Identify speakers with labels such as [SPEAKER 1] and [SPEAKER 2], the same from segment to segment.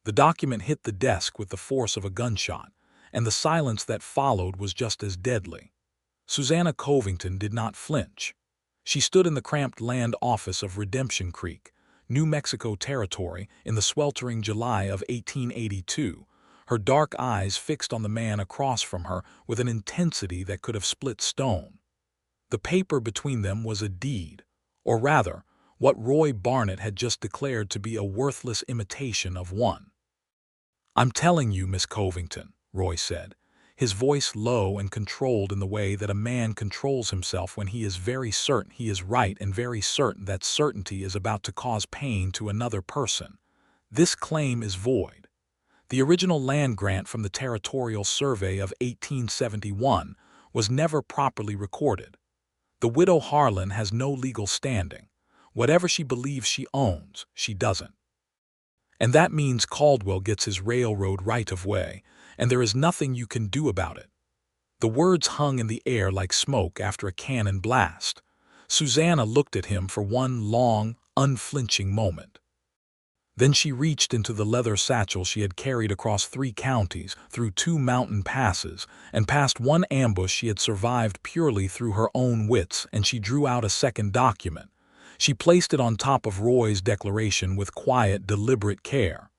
[SPEAKER 1] The document hit the desk with the force of a gunshot, and the silence that followed was just as deadly. Susanna Covington did not flinch. She stood in the cramped land office of Redemption Creek, New Mexico Territory, in the sweltering July of 1882, her dark eyes fixed on the man across from her with an intensity that could have split stone. The paper between them was a deed, or rather, what Roy Barnett had just declared to be a worthless imitation of one. "I'm telling you, Miss Covington," Roy said, his voice low and controlled in the way that a man controls himself when he is very certain he is right and very certain that certainty is about to cause pain to another person. "This claim is void. The original land grant from the Territorial Survey of 1871 was never properly recorded. The widow Harlan has no legal standing. Whatever she believes she owns, she doesn't. And that means Caldwell gets his railroad right-of-way, and there is nothing you can do about it." The words hung in the air like smoke after a cannon blast. Susanna looked at him for one long, unflinching moment. Then she reached into the leather satchel she had carried across 3 counties, through 2 mountain passes, and past one ambush she had survived purely through her own wits, and she drew out a second document. She placed it on top of Roy's declaration with quiet, deliberate care.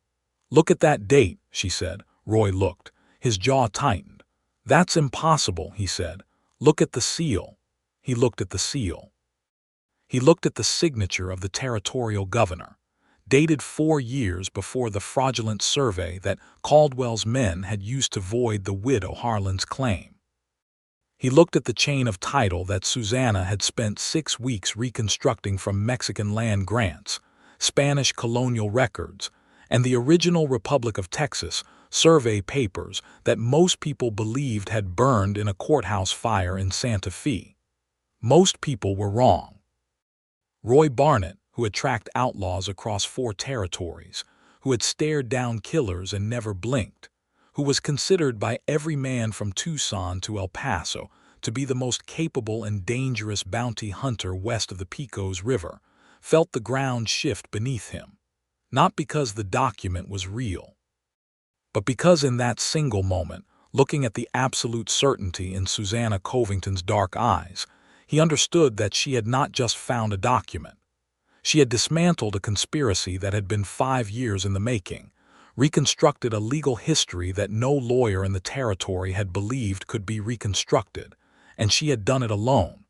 [SPEAKER 1] "Look at that date," she said. Roy looked. His jaw tightened. "That's impossible," he said. "Look at the seal." He looked at the seal. He looked at the signature of the territorial governor, dated 4 years before the fraudulent survey that Caldwell's men had used to void the widow Harlan's claim. He looked at the chain of title that Susanna had spent 6 weeks reconstructing from Mexican land grants, Spanish colonial records, and the original Republic of Texas survey papers that most people believed had burned in a courthouse fire in Santa Fe. Most people were wrong. Roy Barnett, who had tracked outlaws across 4 territories, who had stared down killers and never blinked, who was considered by every man from Tucson to El Paso to be the most capable and dangerous bounty hunter west of the Pecos River, felt the ground shift beneath him, not because the document was real, but because in that single moment, looking at the absolute certainty in Susanna Covington's dark eyes, he understood that she had not just found a document. She had dismantled a conspiracy that had been 5 years in the making, reconstructed a legal history that no lawyer in the territory had believed could be reconstructed, and she had done it alone.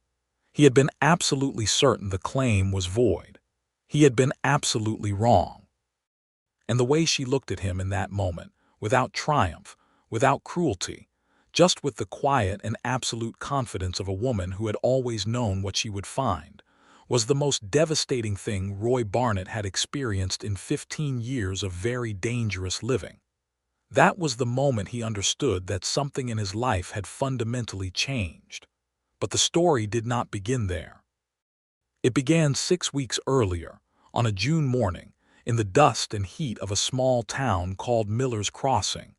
[SPEAKER 1] He had been absolutely certain the claim was void. He had been absolutely wrong. And the way she looked at him in that moment, without triumph, without cruelty, just with the quiet and absolute confidence of a woman who had always known what she would find, was the most devastating thing Roy Barnett had experienced in 15 years of very dangerous living. That was the moment he understood that something in his life had fundamentally changed. But the story did not begin there. It began 6 weeks earlier, on a June morning, in the dust and heat of a small town called Miller's Crossing,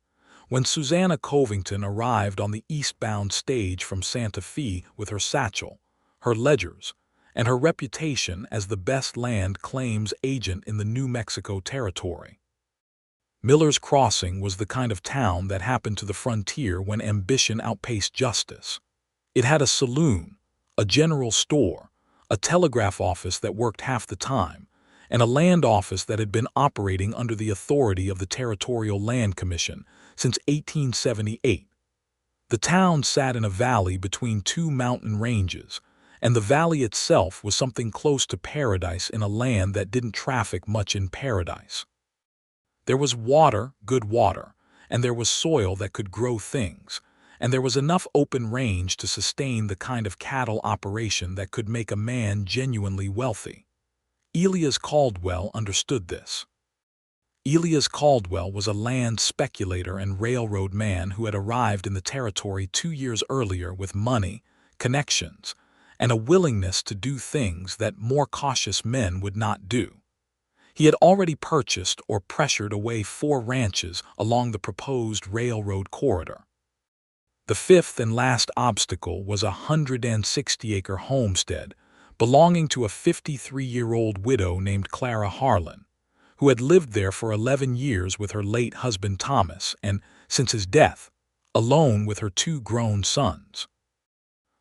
[SPEAKER 1] when Susanna Covington arrived on the eastbound stage from Santa Fe with her satchel, her ledgers, and her reputation as the best land claims agent in the New Mexico Territory. Miller's Crossing was the kind of town that happened to the frontier when ambition outpaced justice. It had a saloon, a general store, a telegraph office that worked half the time, and a land office that had been operating under the authority of the Territorial Land Commission since 1878. The town sat in a valley between 2 mountain ranges, and the valley itself was something close to paradise in a land that didn't traffic much in paradise. There was water, good water, and there was soil that could grow things, and there was enough open range to sustain the kind of cattle operation that could make a man genuinely wealthy. Elias Caldwell understood this. Elias Caldwell was a land speculator and railroad man who had arrived in the territory 2 years earlier with money, connections, and a willingness to do things that more cautious men would not do. He had already purchased or pressured away 4 ranches along the proposed railroad corridor. The 5th and last obstacle was a 160-acre homestead belonging to a 53-year-old widow named Clara Harlan, who had lived there for 11 years with her late husband Thomas and, since his death, alone with her 2 grown sons.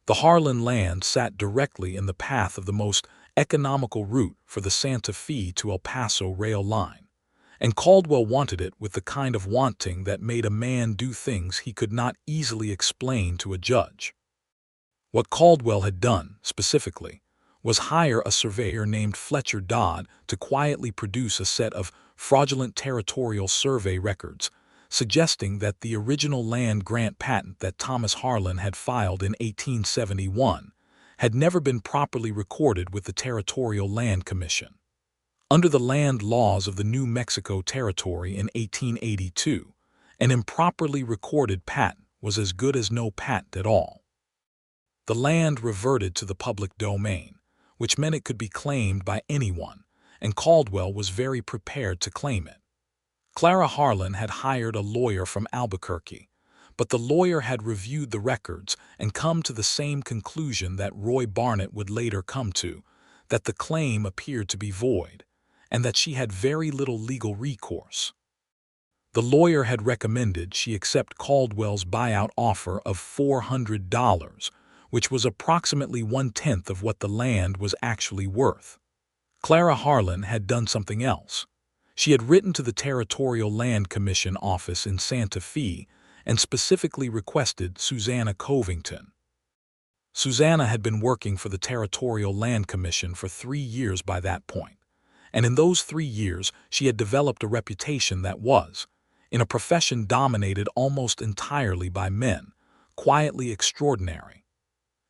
[SPEAKER 1] The Harlan land sat directly in the path of the most economical route for the Santa Fe to El Paso rail line, and Caldwell wanted it with the kind of wanting that made a man do things he could not easily explain to a judge. What Caldwell had done, specifically, was hire a surveyor named Fletcher Dodd to quietly produce a set of fraudulent territorial survey records, suggesting that the original land grant patent that Thomas Harlan had filed in 1871 had never been properly recorded with the Territorial Land Commission. Under the land laws of the New Mexico Territory in 1882, an improperly recorded patent was as good as no patent at all. The land reverted to the public domain, which meant it could be claimed by anyone, and Caldwell was very prepared to claim it. Clara Harlan had hired a lawyer from Albuquerque, but the lawyer had reviewed the records and come to the same conclusion that Roy Barnett would later come to, that the claim appeared to be void, and that she had very little legal recourse. The lawyer had recommended she accept Caldwell's buyout offer of $400, which was approximately 1/10 of what the land was actually worth. Clara Harlan had done something else. She had written to the Territorial Land Commission office in Santa Fe and specifically requested Susanna Covington. Susanna had been working for the Territorial Land Commission for 3 years by that point, and in those 3 years she had developed a reputation that was, in a profession dominated almost entirely by men, quietly extraordinary.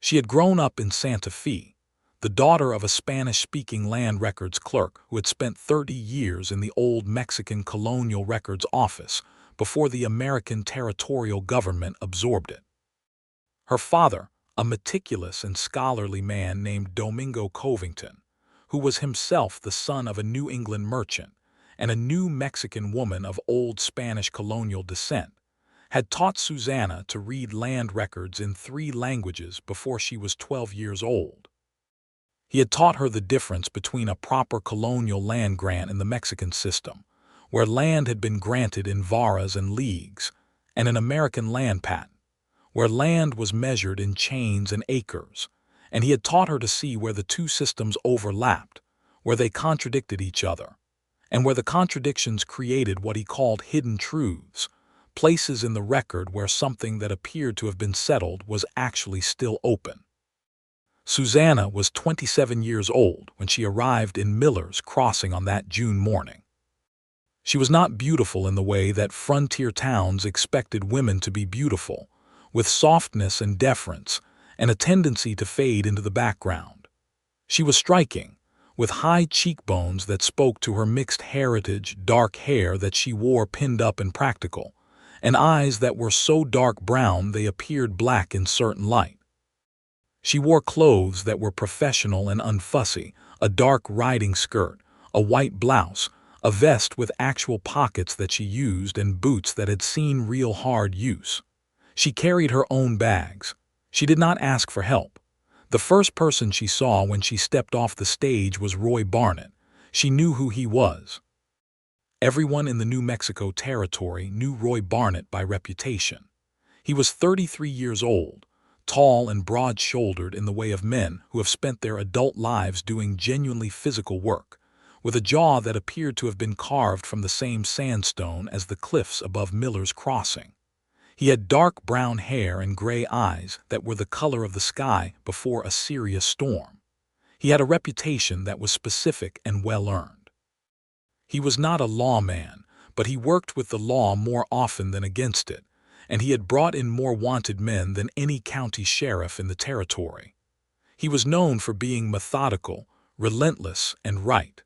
[SPEAKER 1] She had grown up in Santa Fe, the daughter of a Spanish-speaking land records clerk who had spent 30 years in the old Mexican colonial records office before the American territorial government absorbed it. Her father, a meticulous and scholarly man named Domingo Covington, who was himself the son of a New England merchant and a New Mexican woman of old Spanish colonial descent, had taught Susanna to read land records in 3 languages before she was 12 years old. He had taught her the difference between a proper colonial land grant in the Mexican system, where land had been granted in varas and leagues, and an American land patent, where land was measured in chains and acres, and he had taught her to see where the 2 systems overlapped, where they contradicted each other, and where the contradictions created what he called hidden truths, places in the record where something that appeared to have been settled was actually still open. Susanna was 27 years old when she arrived in Miller's Crossing on that June morning. She was not beautiful in the way that frontier towns expected women to be beautiful, with softness and deference, and a tendency to fade into the background. She was striking, with high cheekbones that spoke to her mixed heritage, dark hair that she wore pinned up and practical, and eyes that were so dark brown they appeared black in certain light. She wore clothes that were professional and unfussy, a dark riding skirt, a white blouse, a vest with actual pockets that she used, and boots that had seen real hard use. She carried her own bags. She did not ask for help. The first person she saw when she stepped off the stage was Roy Barnett. She knew who he was. Everyone in the New Mexico Territory knew Roy Barnett by reputation. He was 33 years old, tall and broad-shouldered in the way of men who have spent their adult lives doing genuinely physical work, with a jaw that appeared to have been carved from the same sandstone as the cliffs above Miller's Crossing. He had dark brown hair and gray eyes that were the color of the sky before a serious storm. He had a reputation that was specific and well-earned. He was not a lawman, but he worked with the law more often than against it, and he had brought in more wanted men than any county sheriff in the territory. He was known for being methodical, relentless, and right.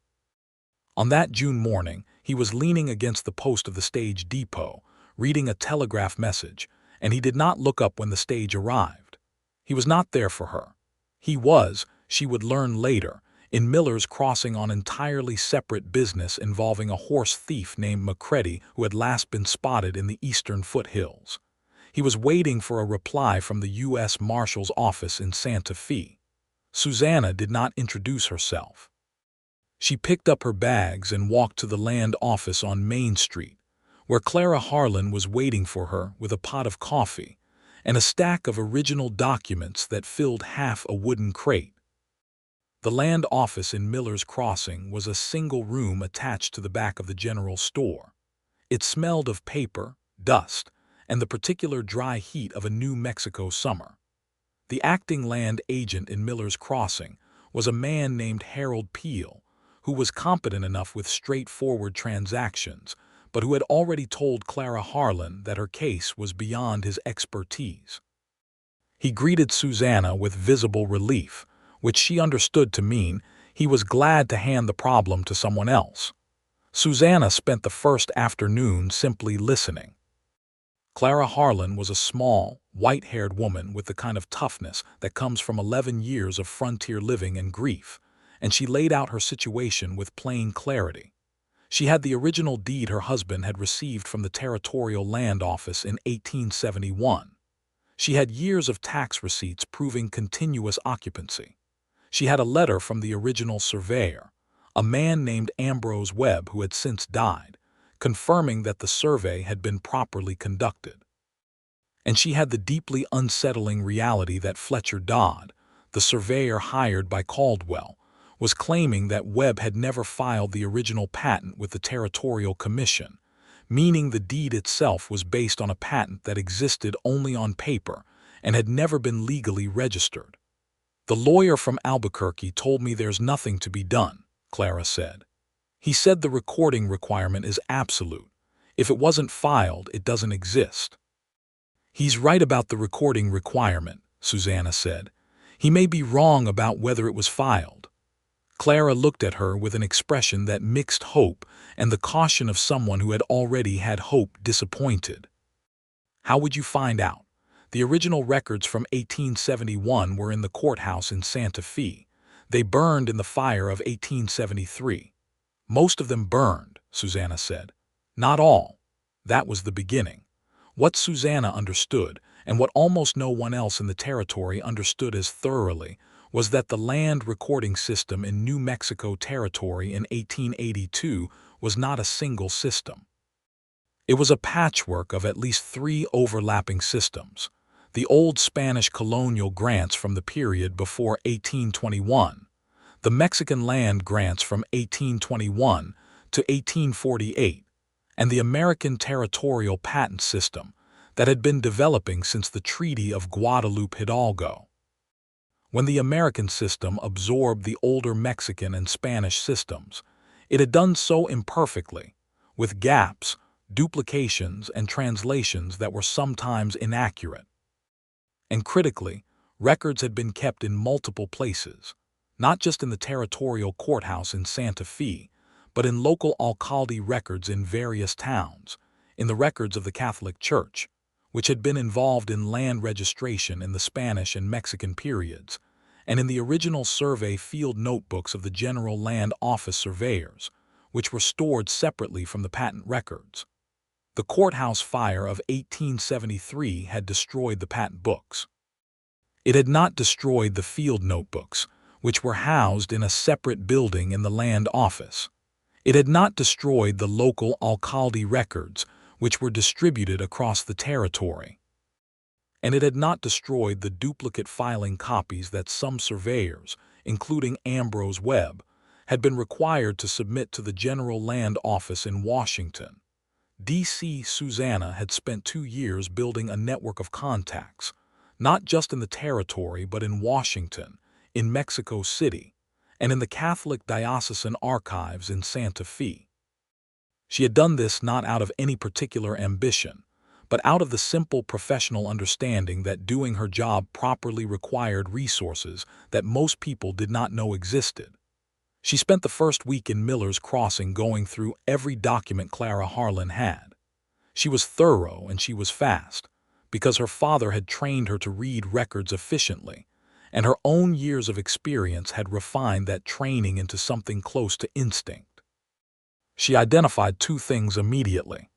[SPEAKER 1] On that June morning, he was leaning against the post of the stage depot, reading a telegraph message, and he did not look up when the stage arrived. He was not there for her. He was, she would learn later, in Miller's Crossing on entirely separate business involving a horse thief named McCready who had last been spotted in the eastern foothills. He was waiting for a reply from the U.S. Marshal's office in Santa Fe. Susanna did not introduce herself. She picked up her bags and walked to the land office on Main Street, where Clara Harlan was waiting for her with a pot of coffee and a stack of original documents that filled half a wooden crate. The land office in Miller's Crossing was a single room attached to the back of the general store. It smelled of paper, dust, and the particular dry heat of a New Mexico summer. The acting land agent in Miller's Crossing was a man named Harold Peel, who was competent enough with straightforward transactions, but who had already told Clara Harlan that her case was beyond his expertise. He greeted Susanna with visible relief, which she understood to mean he was glad to hand the problem to someone else. Susanna spent the first afternoon simply listening. Clara Harlan was a small, white-haired woman with the kind of toughness that comes from 11 years of frontier living and grief, and she laid out her situation with plain clarity. She had the original deed her husband had received from the Territorial Land Office in 1871. She had years of tax receipts proving continuous occupancy. She had a letter from the original surveyor, a man named Ambrose Webb who had since died, confirming that the survey had been properly conducted. And she had the deeply unsettling reality that Fletcher Dodd, the surveyor hired by Caldwell, was claiming that Webb had never filed the original patent with the Territorial Commission, meaning the deed itself was based on a patent that existed only on paper and had never been legally registered. "The lawyer from Albuquerque told me there's nothing to be done," Clara said. "He said the recording requirement is absolute. If it wasn't filed, it doesn't exist." "He's right about the recording requirement," Susanna said. "He may be wrong about whether it was filed." Clara looked at her with an expression that mixed hope and the caution of someone who had already had hope disappointed. "How would you find out? The original records from 1871 were in the courthouse in Santa Fe. They burned in the fire of 1873. "Most of them burned," Susanna said. "Not all." That was the beginning. What Susanna understood, and what almost no one else in the territory understood as thoroughly, was that the land recording system in New Mexico Territory in 1882 was not a single system. It was a patchwork of at least 3 overlapping systems: the old Spanish colonial grants from the period before 1821, the Mexican land grants from 1821 to 1848, and the American territorial patent system that had been developing since the Treaty of Guadalupe Hidalgo. When the American system absorbed the older Mexican and Spanish systems, it had done so imperfectly, with gaps, duplications, and translations that were sometimes inaccurate. And critically, records had been kept in multiple places, not just in the territorial courthouse in Santa Fe, but in local alcalde records in various towns, in the records of the Catholic Church, which had been involved in land registration in the Spanish and Mexican periods, and in the original survey field notebooks of the General Land Office surveyors, which were stored separately from the patent records. The courthouse fire of 1873 had destroyed the patent books. It had not destroyed the field notebooks, which were housed in a separate building in the land office. It had not destroyed the local alcalde records, which were distributed across the territory. And it had not destroyed the duplicate filing copies that some surveyors, including Ambrose Webb, had been required to submit to the General Land Office in Washington, D.C. Susanna had spent 2 years building a network of contacts, not just in the territory but in Washington, in Mexico City, and in the Catholic Diocesan Archives in Santa Fe. She had done this not out of any particular ambition, but out of the simple professional understanding that doing her job properly required resources that most people did not know existed. She spent the first week in Miller's Crossing going through every document Clara Harlan had. She was thorough and she was fast, because her father had trained her to read records efficiently, and her own years of experience had refined that training into something close to instinct. She identified 2 things immediately.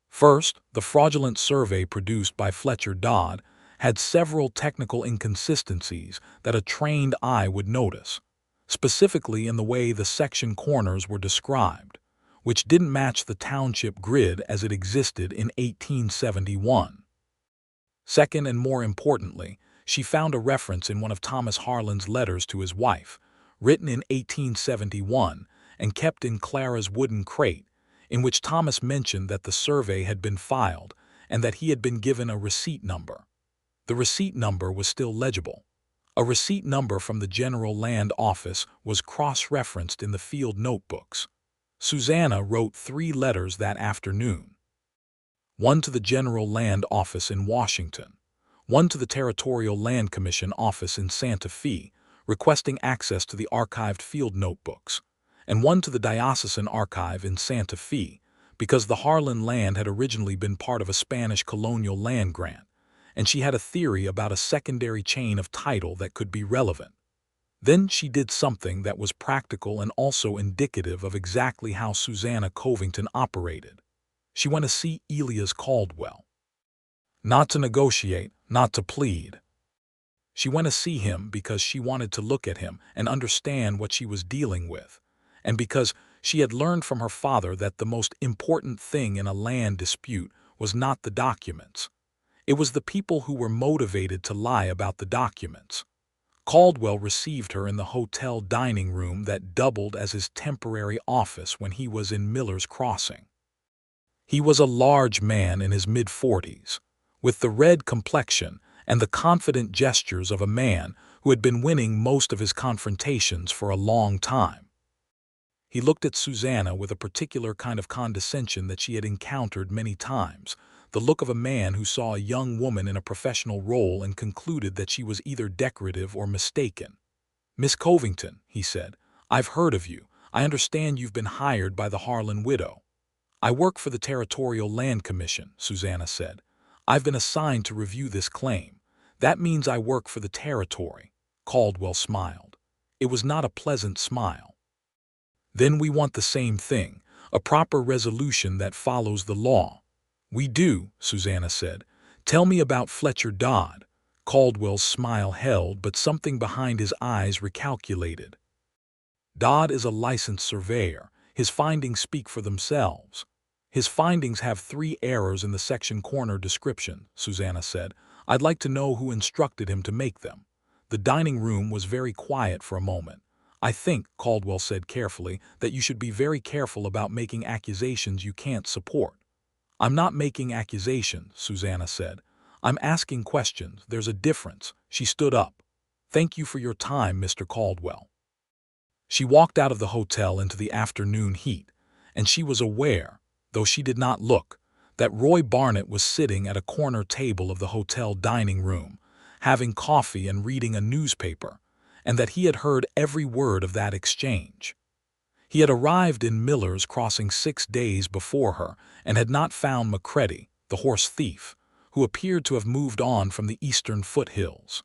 [SPEAKER 1] First, the fraudulent survey produced by Fletcher Dodd had several technical inconsistencies that a trained eye would notice. specifically in the way the section corners were described, which didn't match the township grid as it existed in 1871. Second, and more importantly, she found a reference in one of Thomas Harlan's letters to his wife, written in 1871 and kept in Clara's wooden crate, in which Thomas mentioned that the survey had been filed and that he had been given a receipt number. The receipt number was still legible. A receipt number from the General Land Office was cross-referenced in the field notebooks. Susanna wrote 3 letters that afternoon. One to the General Land Office in Washington, one to the Territorial Land Commission office in Santa Fe, requesting access to the archived field notebooks, and one to the Diocesan Archive in Santa Fe, because the Harlan land had originally been part of a Spanish colonial land grant, and she had a theory about a secondary chain of title that could be relevant. Then she did something that was practical and also indicative of exactly how Susanna Covington operated. She went to see Elias Caldwell. Not to negotiate, not to plead. She went to see him because she wanted to look at him and understand what she was dealing with, and because she had learned from her father that the most important thing in a land dispute was not the documents. It was the people who were motivated to lie about the documents. Caldwell received her in the hotel dining room that doubled as his temporary office when he was in Miller's Crossing. He was a large man in his mid-40s, with the red complexion and the confident gestures of a man who had been winning most of his confrontations for a long time. He looked at Susanna with a particular kind of condescension that she had encountered many times, the look of a man who saw a young woman in a professional role and concluded that she was either decorative or mistaken. "Miss Covington," he said, "I've heard of you. I understand you've been hired by the Harlan widow." "I work for the Territorial Land Commission," Susanna said. "I've been assigned to review this claim. That means I work for the territory." Caldwell smiled. It was not a pleasant smile. "Then we want the same thing, a proper resolution that follows the law." "We do," Susanna said. "Tell me about Fletcher Dodd." Caldwell's smile held, but something behind his eyes recalculated. "Dodd is a licensed surveyor. His findings speak for themselves." "His findings have 3 errors in the section corner description," Susanna said. "I'd like to know who instructed him to make them." The dining room was very quiet for a moment. "I think," Caldwell said carefully, "that you should be very careful about making accusations you can't support." "I'm not making accusations," Susanna said. "I'm asking questions. There's a difference." She stood up. "Thank you for your time, Mr. Caldwell." She walked out of the hotel into the afternoon heat, and she was aware, though she did not look, that Roy Barnett was sitting at a corner table of the hotel dining room, having coffee and reading a newspaper, and that he had heard every word of that exchange. He had arrived in Miller's Crossing 6 days before her and had not found McCready, the horse thief, who appeared to have moved on from the eastern foothills.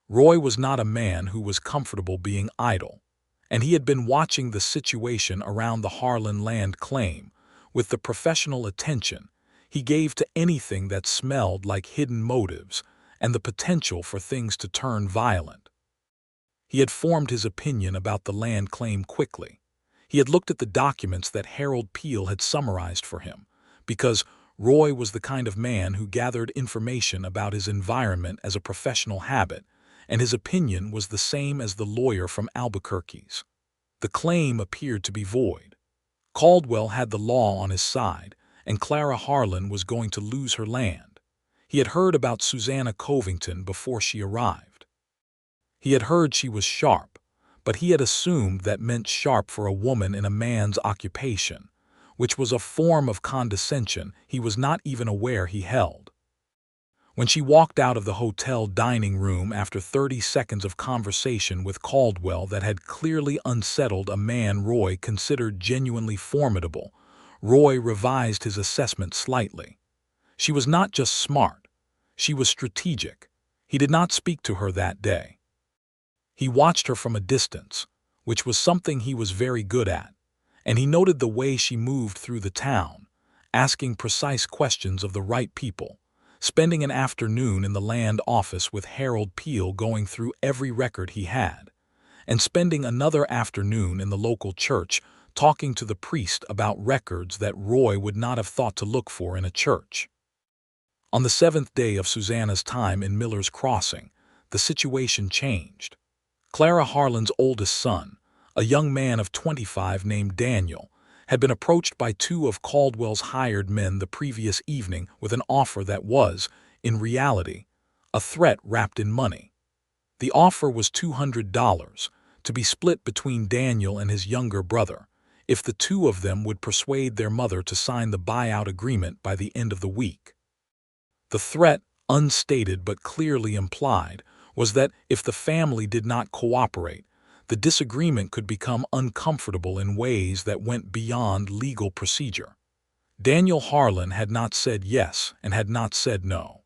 [SPEAKER 1] Roy was not a man who was comfortable being idle, and he had been watching the situation around the Harlan land claim with the professional attention he gave to anything that smelled like hidden motives and the potential for things to turn violent. He had formed his opinion about the land claim quickly. He had looked at the documents that Harold Peel had summarized for him, because Roy was the kind of man who gathered information about his environment as a professional habit, and his opinion was the same as the lawyer from Albuquerque's. The claim appeared to be void. Caldwell had the law on his side, and Clara Harlan was going to lose her land. He had heard about Susanna Covington before she arrived. He had heard she was sharp, but he had assumed that meant sharp for a woman in a man's occupation, which was a form of condescension he was not even aware he held. When she walked out of the hotel dining room after 30 seconds of conversation with Caldwell that had clearly unsettled a man Roy considered genuinely formidable, Roy revised his assessment slightly. She was not just smart, she was strategic. He did not speak to her that day. He watched her from a distance, which was something he was very good at, and he noted the way she moved through the town, asking precise questions of the right people, spending an afternoon in the land office with Harold Peel going through every record he had, and spending another afternoon in the local church talking to the priest about records that Roy would not have thought to look for in a church. On the 7th day of Susanna's time in Miller's Crossing, the situation changed. Clara Harlan's oldest son, a young man of 25 named Daniel, had been approached by two of Caldwell's hired men the previous evening with an offer that was, in reality, a threat wrapped in money. The offer was $200, to be split between Daniel and his younger brother, if the two of them would persuade their mother to sign the buyout agreement by the end of the week. The threat, unstated but clearly implied, was that if the family did not cooperate, the disagreement could become uncomfortable in ways that went beyond legal procedure. Daniel Harlan had not said yes and had not said no.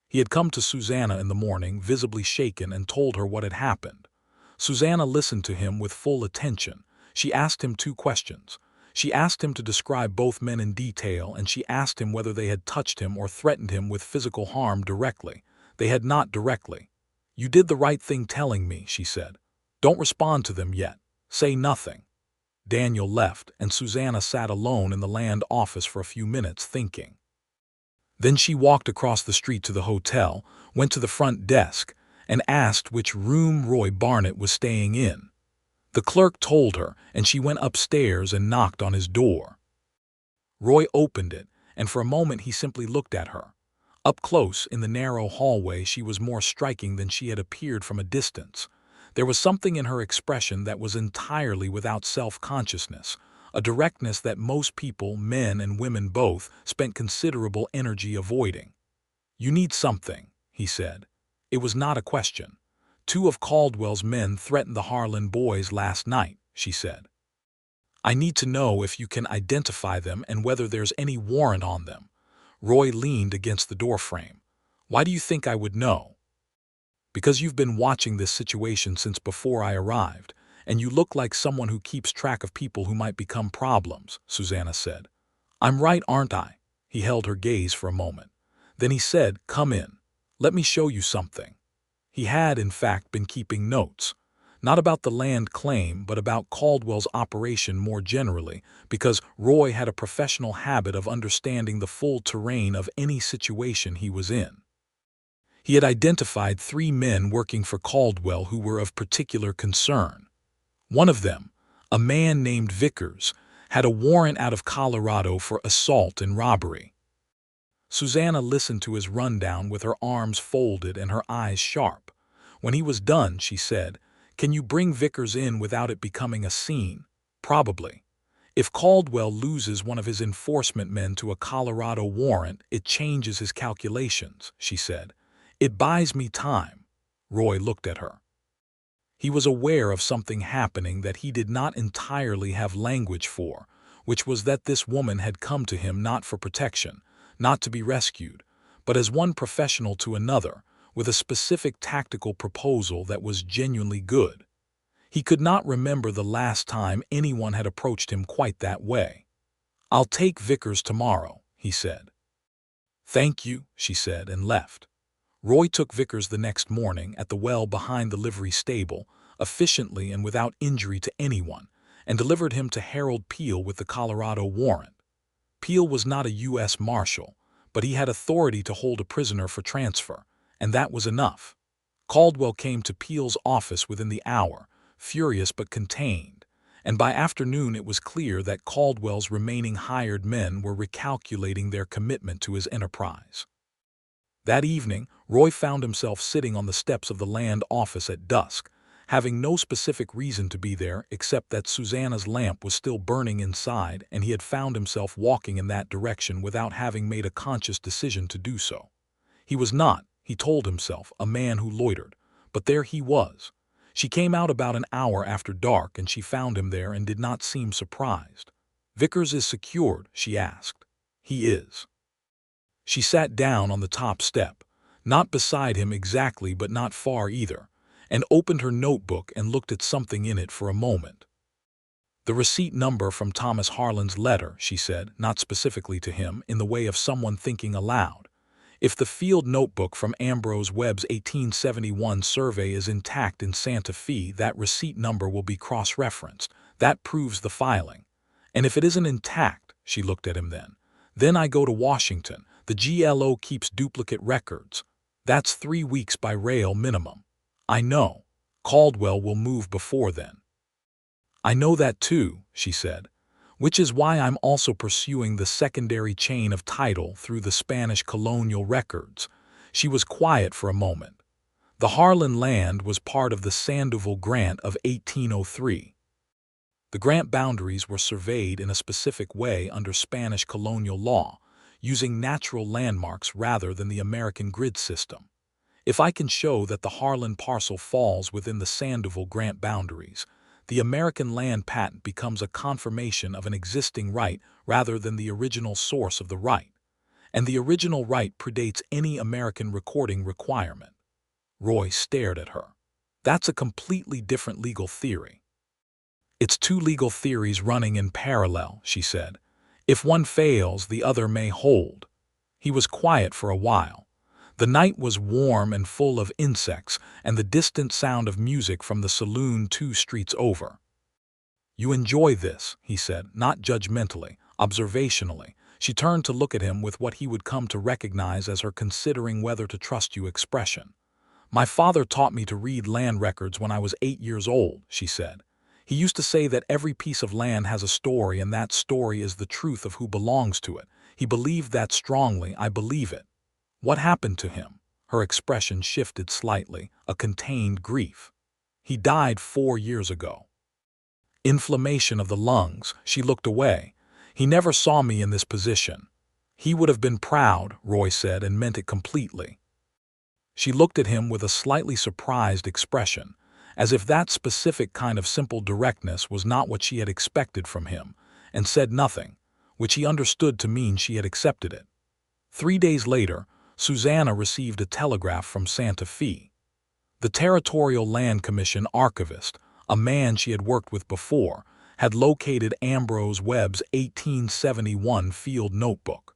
[SPEAKER 1] He had come to Susanna in the morning, visibly shaken, and told her what had happened. Susanna listened to him with full attention. She asked him 2 questions. She asked him to describe both men in detail, and she asked him whether they had touched him or threatened him with physical harm directly. They had not directly. "You did the right thing telling me," she said. "Don't respond to them yet. Say nothing." Daniel left, and Susanna sat alone in the land office for a few minutes thinking. Then she walked across the street to the hotel, went to the front desk, and asked which room Roy Barnett was staying in. The clerk told her, and she went upstairs and knocked on his door. Roy opened it, and for a moment he simply looked at her. Up close, in the narrow hallway, she was more striking than she had appeared from a distance. There was something in her expression that was entirely without self-consciousness, a directness that most people, men and women both, spent considerable energy avoiding. "You need something," he said. It was not a question. "2 of Caldwell's men threatened the Harlan boys last night," she said. "I need to know if you can identify them and whether there's any warrant on them." Roy leaned against the doorframe. "Why do you think I would know?" "Because you've been watching this situation since before I arrived, and you look like someone who keeps track of people who might become problems," Susanna said. "I'm right, aren't I?" He held her gaze for a moment. Then he said, "Come in. Let me show you something." He had, in fact, been keeping notes. Not about the land claim, but about Caldwell's operation more generally, because Roy had a professional habit of understanding the full terrain of any situation he was in. He had identified 3 men working for Caldwell who were of particular concern. One of them, a man named Vickers, had a warrant out of Colorado for assault and robbery. Susanna listened to his rundown with her arms folded and her eyes sharp. When he was done, she said, "Can you bring Vickers in without it becoming a scene?" "Probably. If Caldwell loses one of his enforcement men to a Colorado warrant, it changes his calculations," she said. "It buys me time." Roy looked at her. He was aware of something happening that he did not entirely have language for, which was that this woman had come to him not for protection, not to be rescued, but as one professional to another, with a specific tactical proposal that was genuinely good. He could not remember the last time anyone had approached him quite that way. "I'll take Vickers tomorrow," he said. "Thank you," she said, and left. Roy took Vickers the next morning at the well behind the livery stable, efficiently and without injury to anyone, and delivered him to Harold Peel with the Colorado warrant. Peel was not a U.S. Marshal, but he had authority to hold a prisoner for transfer, and that was enough. Caldwell came to Peel's office within the hour, furious but contained, and by afternoon it was clear that Caldwell's remaining hired men were recalculating their commitment to his enterprise. That evening, Roy found himself sitting on the steps of the land office at dusk, having no specific reason to be there except that Susanna's lamp was still burning inside and he had found himself walking in that direction without having made a conscious decision to do so. He was not, he told himself, a man who loitered, but there he was. She came out about an hour after dark and she found him there and did not seem surprised. "Vickers is secured?" she asked. "He is." She sat down on the top step, not beside him exactly but not far either, and opened her notebook and looked at something in it for a moment. "The receipt number from Thomas Harlan's letter," she said, not specifically to him, in the way of someone thinking aloud. If the field notebook from Ambrose Webb's 1871 survey is intact in Santa Fe, that receipt number will be cross-referenced. That proves the filing. And if it isn't intact, she looked at him then I go to Washington. The GLO keeps duplicate records. That's 3 weeks by rail minimum. I know. Caldwell will move before then. I know that too, she said, which is why I'm also pursuing the secondary chain of title through the Spanish colonial records. She was quiet for a moment. The Harlan land was part of the Sandoval Grant of 1803. The grant boundaries were surveyed in a specific way under Spanish colonial law, using natural landmarks rather than the American grid system. If I can show that the Harlan parcel falls within the Sandoval Grant boundaries, the American land patent becomes a confirmation of an existing right rather than the original source of the right, and the original right predates any American recording requirement. Roy stared at her. That's a completely different legal theory. It's two legal theories running in parallel, she said. If one fails, the other may hold. He was quiet for a while. The night was warm and full of insects and the distant sound of music from the saloon 2 streets over. You enjoy this, he said, not judgmentally, observationally. She turned to look at him with what he would come to recognize as her considering whether to trust you expression. My father taught me to read land records when I was 8 years old, she said. He used to say that every piece of land has a story and that story is the truth of who belongs to it. He believed that strongly. I believe it. What happened to him? Her expression shifted slightly, a contained grief. He died 4 years ago. Inflammation of the lungs. She looked away. He never saw me in this position. He would have been proud, Roy said, and meant it completely. She looked at him with a slightly surprised expression, as if that specific kind of simple directness was not what she had expected from him, and said nothing, which he understood to mean she had accepted it. 3 days later, Susanna received a telegraph from Santa Fe. The Territorial Land Commission archivist, a man she had worked with before, had located Ambrose Webb's 1871 field notebook.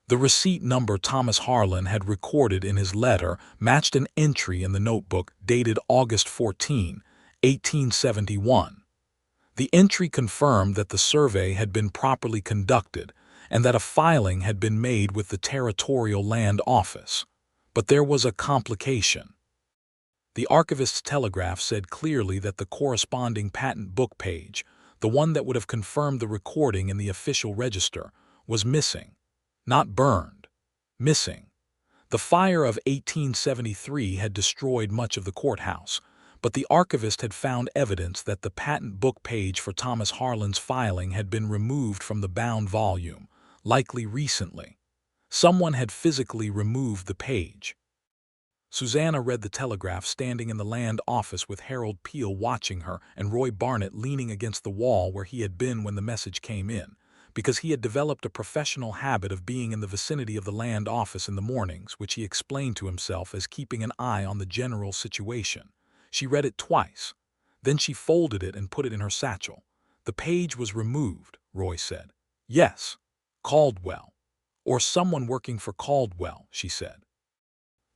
[SPEAKER 1] The receipt number Thomas Harlan had recorded in his letter matched an entry in the notebook dated August 14, 1871. The entry confirmed that the survey had been properly conducted and that a filing had been made with the Territorial Land Office. But there was a complication. The archivist's telegraph said clearly that the corresponding patent book page, the one that would have confirmed the recording in the official register, was missing. Not burned. Missing. The fire of 1873 had destroyed much of the courthouse, but the archivist had found evidence that the patent book page for Thomas Harlan's filing had been removed from the bound volume, likely recently. Someone had physically removed the page. Susanna read the telegraph standing in the land office with Harold Peel watching her and Roy Barnett leaning against the wall where he had been when the message came in, because he had developed a professional habit of being in the vicinity of the land office in the mornings, which he explained to himself as keeping an eye on the general situation. She read it twice. Then she folded it and put it in her satchel. The page was removed, Roy said. Yes, Caldwell. Or someone working for Caldwell, she said.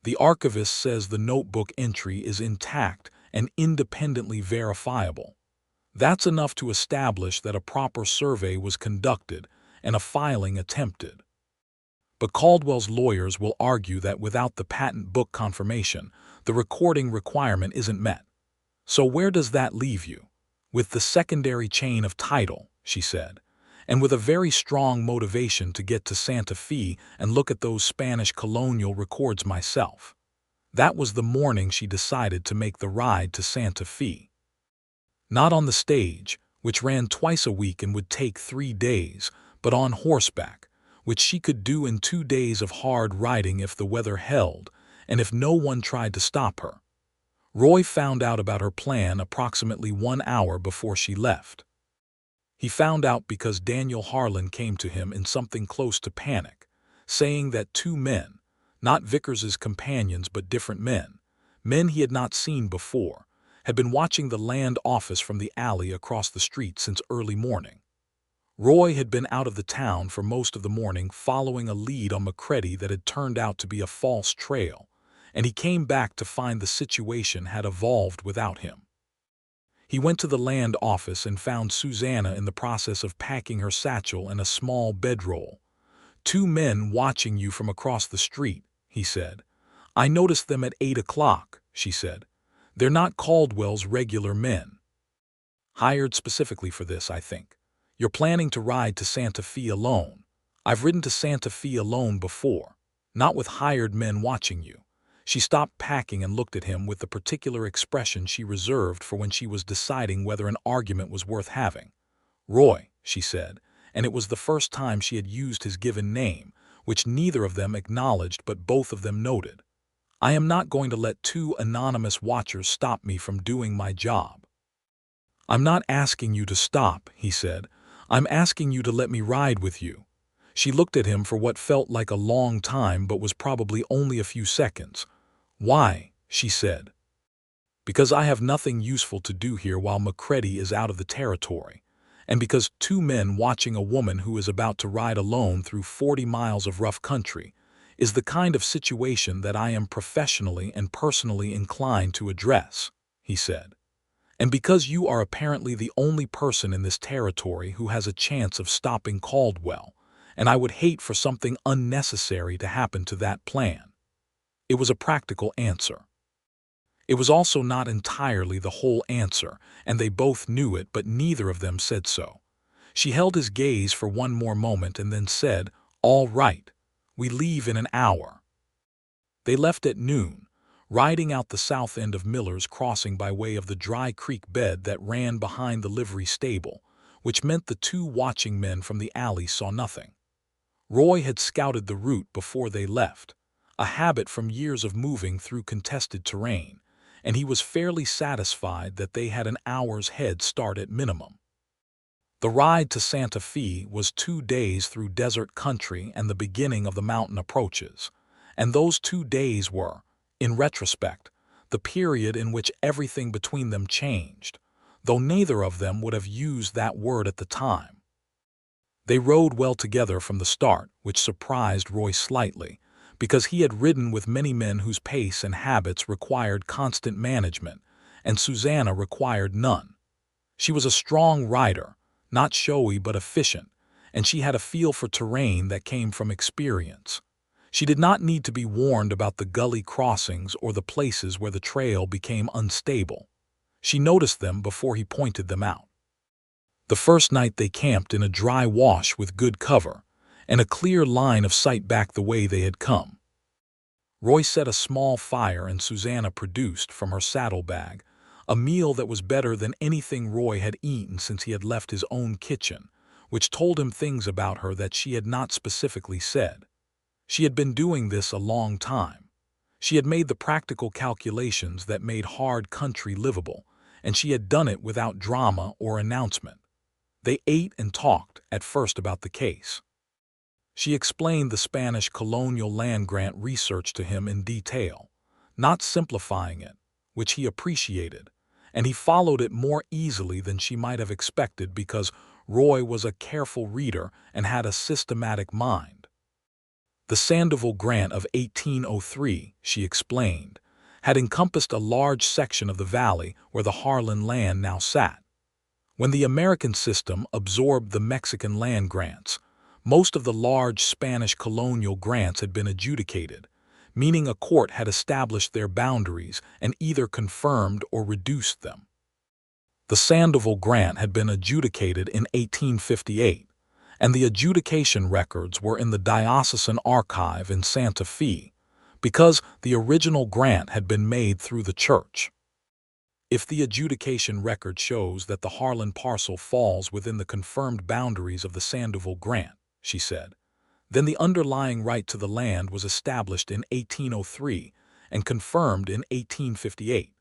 [SPEAKER 1] The archivist says the notebook entry is intact and independently verifiable. That's enough to establish that a proper survey was conducted and a filing attempted. But Caldwell's lawyers will argue that without the patent book confirmation, the recording requirement isn't met. So where does that leave you? With the secondary chain of title, she said, and with a very strong motivation to get to Santa Fe and look at those Spanish colonial records myself. That was the morning she decided to make the ride to Santa Fe. Not on the stage, which ran twice a week and would take 3 days, but on horseback, which she could do in 2 days of hard riding if the weather held, and if no one tried to stop her. Roy found out about her plan approximately 1 hour before she left. He found out because Daniel Harlan came to him in something close to panic, saying that 2 men, not Vickers's companions but different men he had not seen before, had been watching the land office from the alley across the street since early morning. Roy had been out of the town for most of the morning following a lead on McCready that had turned out to be a false trail, and he came back to find the situation had evolved without him. He went to the land office and found Susanna in the process of packing her satchel and a small bedroll. "Two men watching you from across the street," he said. "I noticed them at 8 o'clock, she said. "They're not Caldwell's regular men. Hired specifically for this, I think. You're planning to ride to Santa Fe alone. I've ridden to Santa Fe alone before, not with hired men watching you." She stopped packing and looked at him with the particular expression she reserved for when she was deciding whether an argument was worth having. "Roy," she said, and it was the first time she had used his given name, which neither of them acknowledged but both of them noted. "I am not going to let two anonymous watchers stop me from doing my job." "I'm not asking you to stop," he said. "I'm asking you to let me ride with you." She looked at him for what felt like a long time but was probably only a few seconds. "Why?" she said. "Because I have nothing useful to do here while McCready is out of the territory, and because two men watching a woman who is about to ride alone through 40 miles of rough country is the kind of situation that I am professionally and personally inclined to address," he said. "And because you are apparently the only person in this territory who has a chance of stopping Caldwell, and I would hate for something unnecessary to happen to that plan." It was a practical answer. It was also not entirely the whole answer, and they both knew it, but neither of them said so. She held his gaze for one more moment and then said, "All right, we leave in an hour." They left at noon, riding out the south end of Miller's Crossing by way of the dry creek bed that ran behind the livery stable, which meant the two watching men from the alley saw nothing. Roy had scouted the route before they left, a habit from years of moving through contested terrain, and he was fairly satisfied that they had an hour's head start at minimum. The ride to Santa Fe was 2 days through desert country and the beginning of the mountain approaches, and those 2 days were, in retrospect, the period in which everything between them changed, though neither of them would have used that word at the time. They rode well together from the start, which surprised Roy slightly, because he had ridden with many men whose pace and habits required constant management, and Susanna required none. She was a strong rider, not showy but efficient, and she had a feel for terrain that came from experience. She did not need to be warned about the gully crossings or the places where the trail became unstable. She noticed them before he pointed them out. The first night they camped in a dry wash with good cover, and a clear line of sight back the way they had come. Roy set a small fire and Susanna produced from her saddlebag a meal that was better than anything Roy had eaten since he had left his own kitchen, which told him things about her that she had not specifically said. She had been doing this a long time. She had made the practical calculations that made hard country livable, and she had done it without drama or announcement. They ate and talked at first about the case. She explained the Spanish colonial land grant research to him in detail, not simplifying it, which he appreciated, and he followed it more easily than she might have expected because Roy was a careful reader and had a systematic mind. The Sandoval Grant of 1803, she explained, had encompassed a large section of the valley where the Harlan land now sat. When the American system absorbed the Mexican land grants, most of the large Spanish colonial grants had been adjudicated, meaning a court had established their boundaries and either confirmed or reduced them. The Sandoval Grant had been adjudicated in 1858, and the adjudication records were in the diocesan archive in Santa Fe, because the original grant had been made through the church. If the adjudication record shows that the Harlan parcel falls within the confirmed boundaries of the Sandoval Grant, she said, then the underlying right to the land was established in 1803 and confirmed in 1858.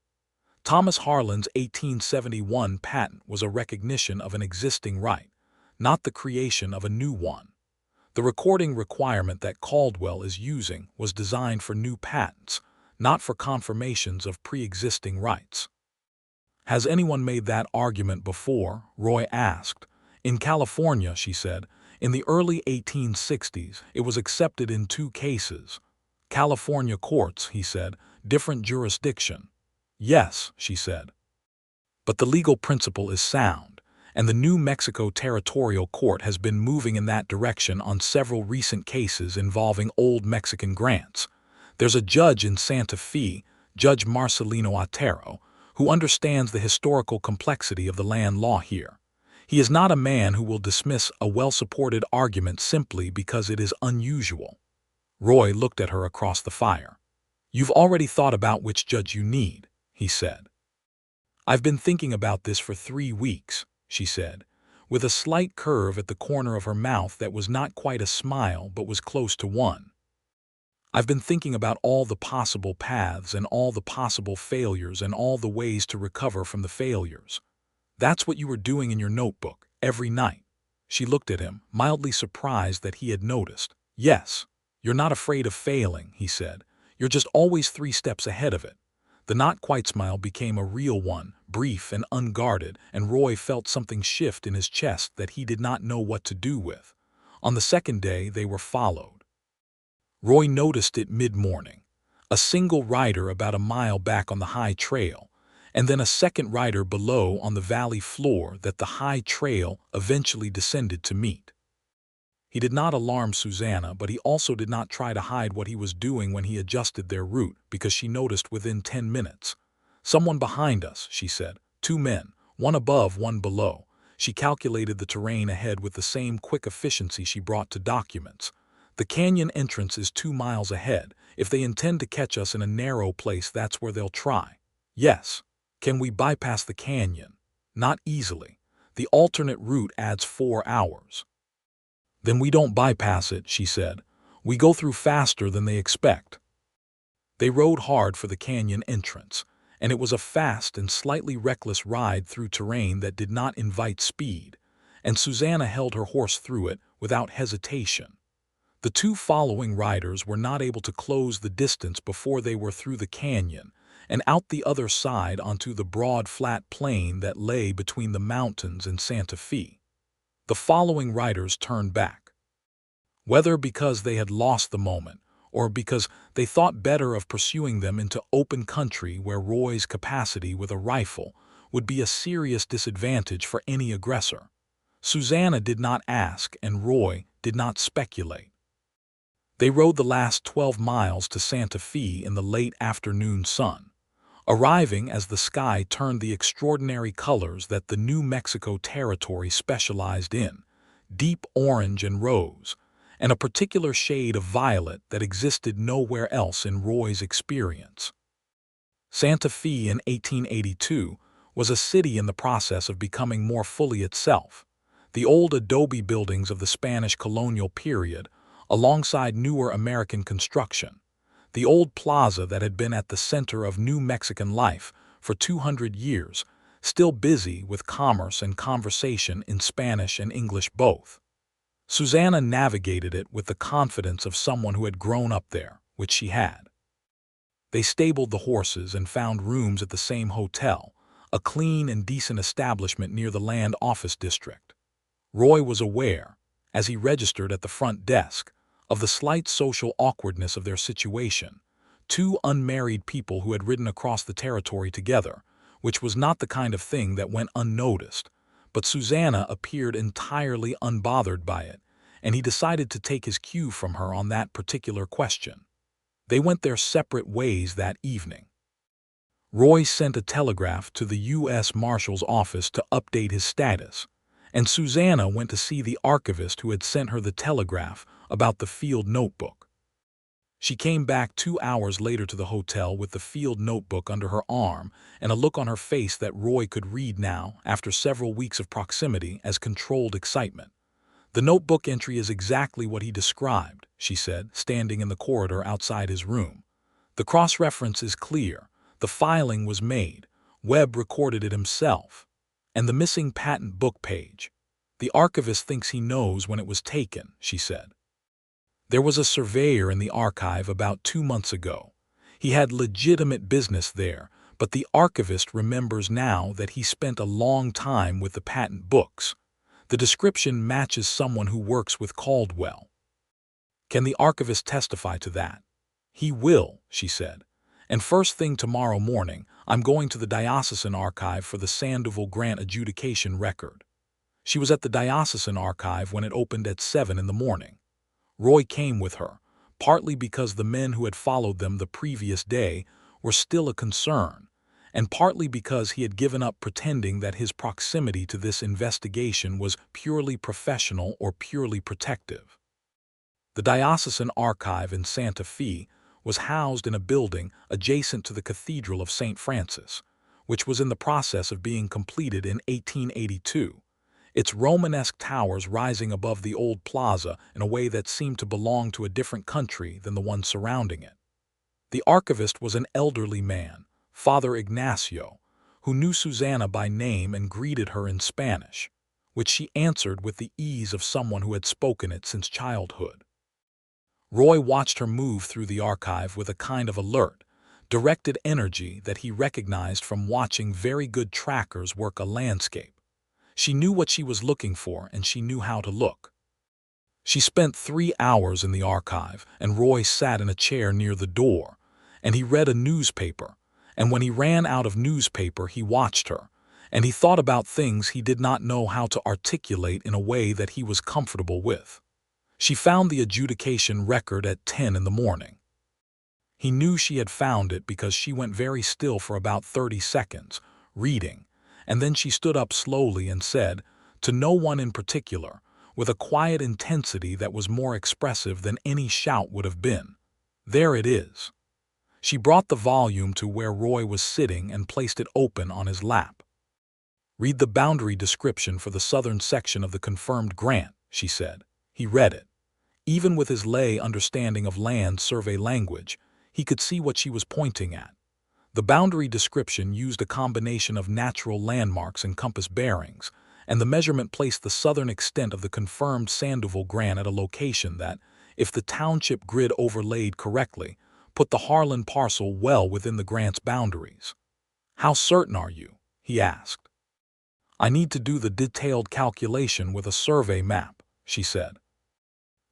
[SPEAKER 1] Thomas Harlan's 1871 patent was a recognition of an existing right, not the creation of a new one. The recording requirement that Caldwell is using was designed for new patents, not for confirmations of pre-existing rights. "Has anyone made that argument before?" Roy asked, In California, she said, in the early 1860s, it was accepted in 2 cases. California courts, he said, different jurisdiction. Yes, she said. But the legal principle is sound, and the New Mexico Territorial Court has been moving in that direction on several recent cases involving old Mexican grants. There's a judge in Santa Fe, Judge Marcelino Otero, who understands the historical complexity of the land law here. He is not a man who will dismiss a well-supported argument simply because it is unusual. Roy looked at her across the fire. "You've already thought about which judge you need," he said. "I've been thinking about this for 3 weeks," she said, with a slight curve at the corner of her mouth that was not quite a smile but was close to one. "I've been thinking about all the possible paths and all the possible failures and all the ways to recover from the failures. That's what you were doing in your notebook, every night." She looked at him, mildly surprised that he had noticed. "Yes, you're not afraid of failing," he said. "You're just always 3 steps ahead of it." The not-quite smile became a real one, brief and unguarded, and Roy felt something shift in his chest that he did not know what to do with. On the second day, they were followed. Roy noticed it mid-morning. A single rider about a mile back on the high trail, and then a second rider below on the valley floor that the high trail eventually descended to meet. He did not alarm Susanna, but he also did not try to hide what he was doing when he adjusted their route, because she noticed within 10 minutes. "Someone behind us," she said. 2 men, one above, one below. She calculated the terrain ahead with the same quick efficiency she brought to documents. "The canyon entrance is 2 miles ahead. If they intend to catch us in a narrow place, that's where they'll try." "Yes." "Can we bypass the canyon?" "Not easily. The alternate route adds 4 hours. "Then we don't bypass it," she said. "We go through faster than they expect." They rode hard for the canyon entrance, and it was a fast and slightly reckless ride through terrain that did not invite speed, and Susanna held her horse through it without hesitation. The 2 following riders were not able to close the distance before they were through the canyon and out the other side onto the broad flat plain that lay between the mountains and Santa Fe. The following riders turned back. Whether because they had lost the moment, or because they thought better of pursuing them into open country where Roy's capacity with a rifle would be a serious disadvantage for any aggressor, Susanna did not ask and Roy did not speculate. They rode the last 12 miles to Santa Fe in the late afternoon sun, arriving as the sky turned the extraordinary colors that the New Mexico Territory specialized in, deep orange and rose, and a particular shade of violet that existed nowhere else in Roy's experience. Santa Fe in 1882 was a city in the process of becoming more fully itself. The old adobe buildings of the Spanish colonial period, alongside newer American construction. The old plaza that had been at the center of New Mexican life for 200 years, still busy with commerce and conversation in Spanish and English both. Susanna navigated it with the confidence of someone who had grown up there, which she had. They stabled the horses and found rooms at the same hotel, a clean and decent establishment near the land office district. Roy was aware, as he registered at the front desk, of the slight social awkwardness of their situation, 2 unmarried people who had ridden across the territory together, which was not the kind of thing that went unnoticed, but Susanna appeared entirely unbothered by it, and he decided to take his cue from her on that particular question. They went their separate ways that evening. Roy sent a telegraph to the U.S. Marshal's office to update his status, and Susanna went to see the archivist who had sent her the telegraph about the field notebook. She came back 2 hours later to the hotel with the field notebook under her arm and a look on her face that Roy could read now, after several weeks of proximity, as controlled excitement. "The notebook entry is exactly what he described," she said, standing in the corridor outside his room. "The cross-reference is clear. The filing was made. Webb recorded it himself. And the missing patent book page. The archivist thinks he knows when it was taken," she said. "There was a surveyor in the archive about 2 months ago. He had legitimate business there, but the archivist remembers now that he spent a long time with the patent books. The description matches someone who works with Caldwell. Can the archivist testify to that? He will, she said. And first thing tomorrow morning, I'm going to the diocesan archive for the Sandoval grant adjudication record. She was at the diocesan archive when it opened at 7 in the morning. Roy came with her, partly because the men who had followed them the previous day were still a concern, and partly because he had given up pretending that his proximity to this investigation was purely professional or purely protective. The diocesan archive in Santa Fe was housed in a building adjacent to the Cathedral of St. Francis, which was in the process of being completed in 1882, its Romanesque towers rising above the old plaza in a way that seemed to belong to a different country than the one surrounding it. The archivist was an elderly man, Father Ignacio, who knew Susanna by name and greeted her in Spanish, which she answered with the ease of someone who had spoken it since childhood. Roy watched her move through the archive with a kind of alert, directed energy that he recognized from watching very good trackers work a landscape. She knew what she was looking for, and she knew how to look. She spent 3 hours in the archive, and Roy sat in a chair near the door, and he read a newspaper, and when he ran out of newspaper he watched her, and he thought about things he did not know how to articulate in a way that he was comfortable with. She found the adjudication record at 10 in the morning. He knew she had found it because she went very still for about 30 seconds, reading, and then she stood up slowly and said, to no one in particular, with a quiet intensity that was more expressive than any shout would have been, "There it is." She brought the volume to where Roy was sitting and placed it open on his lap. "Read the boundary description for the southern section of the confirmed grant," she said. He read it. Even with his lay understanding of land survey language, he could see what she was pointing at. The boundary description used a combination of natural landmarks and compass bearings, and the measurement placed the southern extent of the confirmed Sandoval grant at a location that, if the township grid overlaid correctly, put the Harlan parcel well within the grant's boundaries. "How certain are you?" he asked. "I need to do the detailed calculation with a survey map," she said.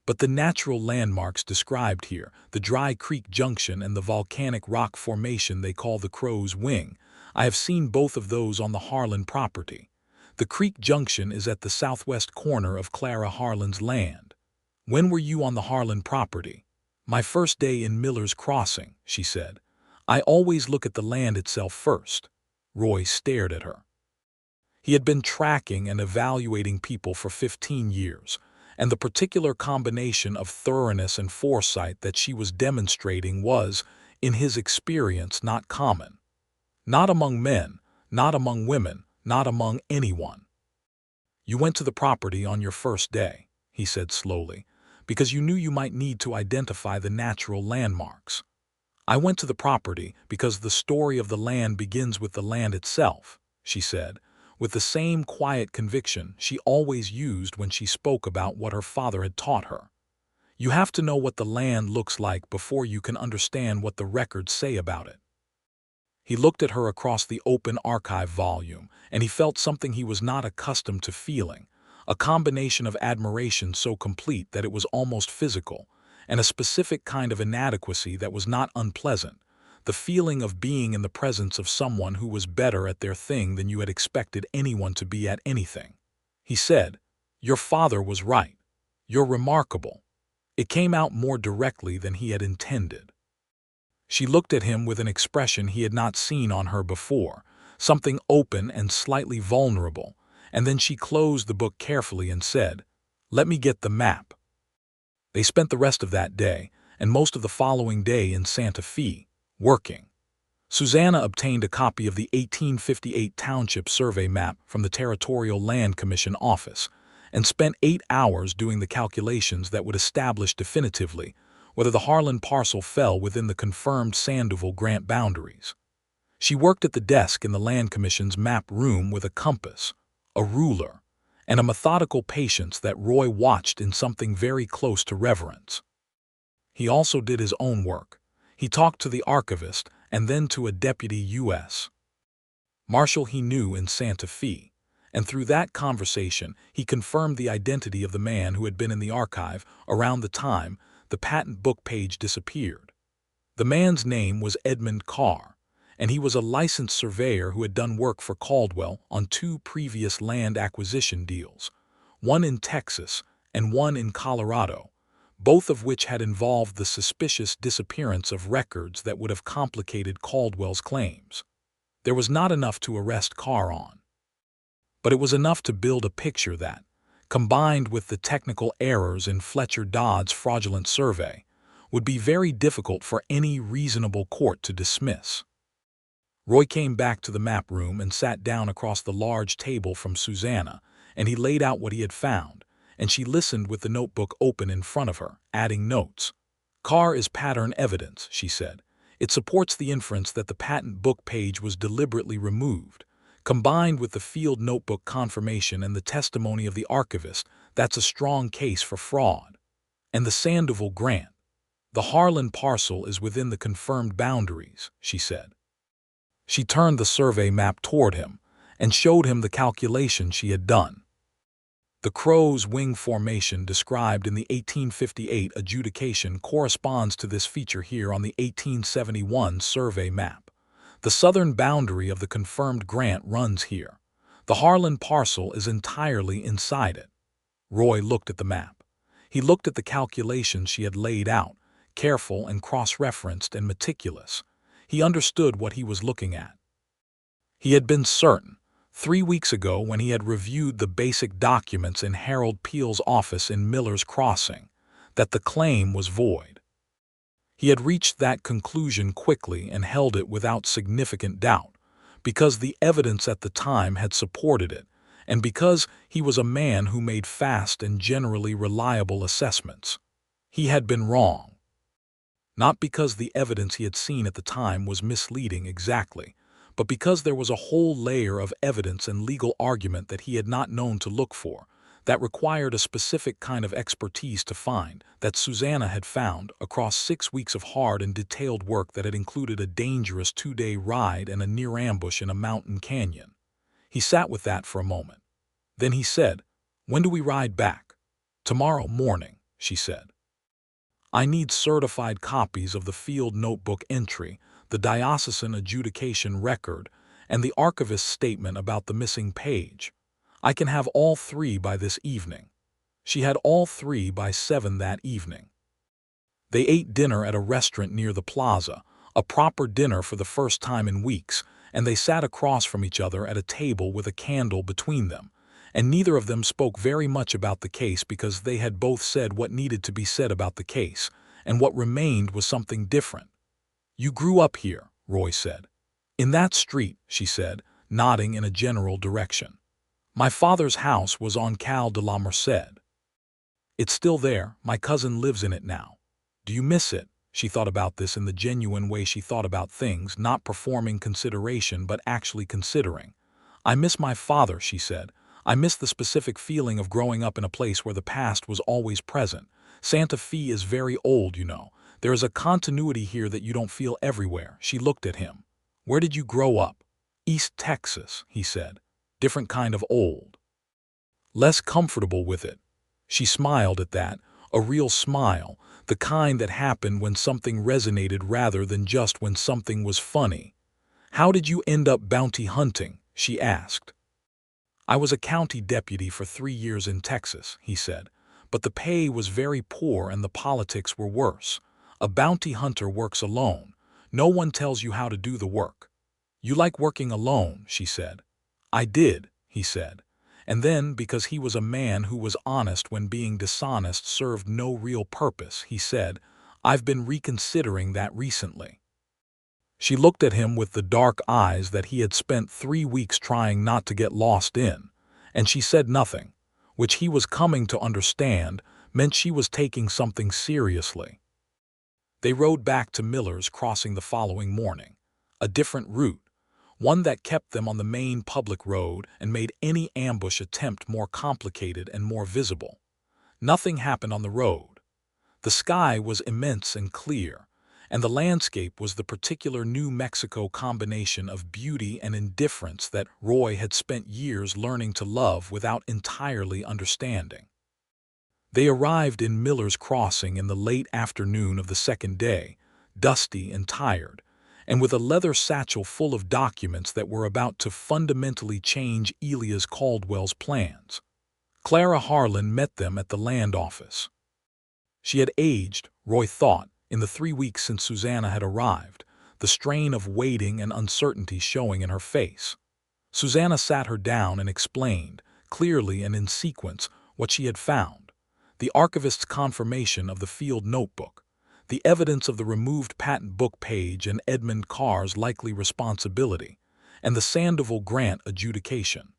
[SPEAKER 1] "But the natural landmarks described here, the Dry Creek Junction and the volcanic rock formation they call the Crow's Wing, I have seen both of those on the Harlan property. The Creek Junction is at the southwest corner of Clara Harlan's land. When were you on the Harlan property?" "My first day in Miller's Crossing," she said. "I always look at the land itself first." Roy stared at her. He had been tracking and evaluating people for 15 years, and the particular combination of thoroughness and foresight that she was demonstrating was, in his experience, not common. Not among men, not among women, not among anyone. "You went to the property on your first day," he said slowly, "because you knew you might need to identify the natural landmarks. I went to the property because the story of the land begins with the land itself," she said, with the same quiet conviction she always used when she spoke about what her father had taught her. "You have to know what the land looks like before you can understand what the records say about it." He looked at her across the open archive volume, and he felt something he was not accustomed to feeling, a combination of admiration so complete that it was almost physical, and a specific kind of inadequacy that was not unpleasant, the feeling of being in the presence of someone who was better at their thing than you had expected anyone to be at anything. He said, "Your father was right. You're remarkable." It came out more directly than he had intended. She looked at him with an expression he had not seen on her before, something open and slightly vulnerable, and then she closed the book carefully and said, "Let me get the map." They spent the rest of that day, and most of the following day in Santa Fe, working. Susanna obtained a copy of the 1858 Township Survey map from the Territorial Land Commission office, and spent 8 hours doing the calculations that would establish definitively whether the Harlan parcel fell within the confirmed Sandoval grant boundaries. She worked at the desk in the Land Commission's map room with a compass, a ruler, and a methodical patience that Roy watched in something very close to reverence. He also did his own work. He talked to the archivist and then to a deputy U.S. Marshal he knew in Santa Fe, and through that conversation he confirmed the identity of the man who had been in the archive around the time the patent book page disappeared. The man's name was Edmund Carr, and he was a licensed surveyor who had done work for Caldwell on 2 previous land acquisition deals, one in Texas and one in Colorado, both of which had involved the suspicious disappearance of records that would have complicated Caldwell's claims. There was not enough to arrest Carr on, but it was enough to build a picture that, combined with the technical errors in Fletcher Dodd's fraudulent survey, would be very difficult for any reasonable court to dismiss. Roy came back to the map room and sat down across the large table from Susanna, and he laid out what he had found, and she listened with the notebook open in front of her, adding notes. "Carr is pattern evidence," she said. "It supports the inference that the patent book page was deliberately removed. Combined with the field notebook confirmation and the testimony of the archivist, that's a strong case for fraud. And the Sandoval grant. The Harlan parcel is within the confirmed boundaries," she said. She turned the survey map toward him and showed him the calculation she had done. The crow's wing formation described in the 1858 adjudication corresponds to this feature here on the 1871 survey map. The southern boundary of the confirmed grant runs here. The Harlan parcel is entirely inside it. Roy looked at the map. He looked at the calculations she had laid out, careful and cross-referenced and meticulous. He understood what he was looking at. He had been certain, 3 weeks ago when he had reviewed the basic documents in Harold Peel's office in Miller's Crossing, that the claim was void. He had reached that conclusion quickly and held it without significant doubt, because the evidence at the time had supported it, and because he was a man who made fast and generally reliable assessments. He had been wrong. Not because the evidence he had seen at the time was misleading exactly, but because there was a whole layer of evidence and legal argument that he had not known to look for, that required a specific kind of expertise to find, that Susanna had found across 6 weeks of hard and detailed work that had included a dangerous 2-day ride and a near ambush in a mountain canyon. He sat with that for a moment. Then he said, "When do we ride back?" "Tomorrow morning," she said. "I need certified copies of the field notebook entry, the diocesan adjudication record, and the archivist's statement about the missing page. I can have all 3 by this evening." She had all 3 by 7 that evening. They ate dinner at a restaurant near the plaza, a proper dinner for the first time in weeks, and they sat across from each other at a table with a candle between them, and neither of them spoke very much about the case because they had both said what needed to be said about the case, and what remained was something different. "You grew up here," Roy said. "In that street," she said, nodding in a general direction. "My father's house was on Cal de la Merced. It's still there. My cousin lives in it now. Do you miss it?" She thought about this in the genuine way she thought about things, not performing consideration but actually considering. "I miss my father," she said. "I miss the specific feeling of growing up in a place where the past was always present. Santa Fe is very old, you know. There is a continuity here that you don't feel everywhere." She looked at him. "Where did you grow up?" "East Texas," he said. "Different kind of old. Less comfortable with it." She smiled at that, a real smile, the kind that happened when something resonated rather than just when something was funny. "How did you end up bounty hunting?" she asked. "I was a county deputy for 3 years in Texas," he said, "but the pay was very poor and the politics were worse. A bounty hunter works alone. No one tells you how to do the work." "You like working alone," she said. "I did," he said. And then, because he was a man who was honest when being dishonest served no real purpose, he said, "I've been reconsidering that recently." She looked at him with the dark eyes that he had spent 3 weeks trying not to get lost in, and she said nothing, which he was coming to understand meant she was taking something seriously. They rode back to Miller's Crossing the following morning, a different route, one that kept them on the main public road and made any ambush attempt more complicated and more visible. Nothing happened on the road. The sky was immense and clear, and the landscape was the particular New Mexico combination of beauty and indifference that Roy had spent years learning to love without entirely understanding. They arrived in Miller's Crossing in the late afternoon of the second day, dusty and tired, and with a leather satchel full of documents that were about to fundamentally change Elias Caldwell's plans. Clara Harlan met them at the land office. She had aged, Roy thought, in the 3 weeks since Susanna had arrived, the strain of waiting and uncertainty showing in her face. Susanna sat her down and explained, clearly and in sequence, what she had found: the archivist's confirmation of the field notebook, the evidence of the removed patent book page and Edmund Carr's likely responsibility, and the Sandoval grant adjudication.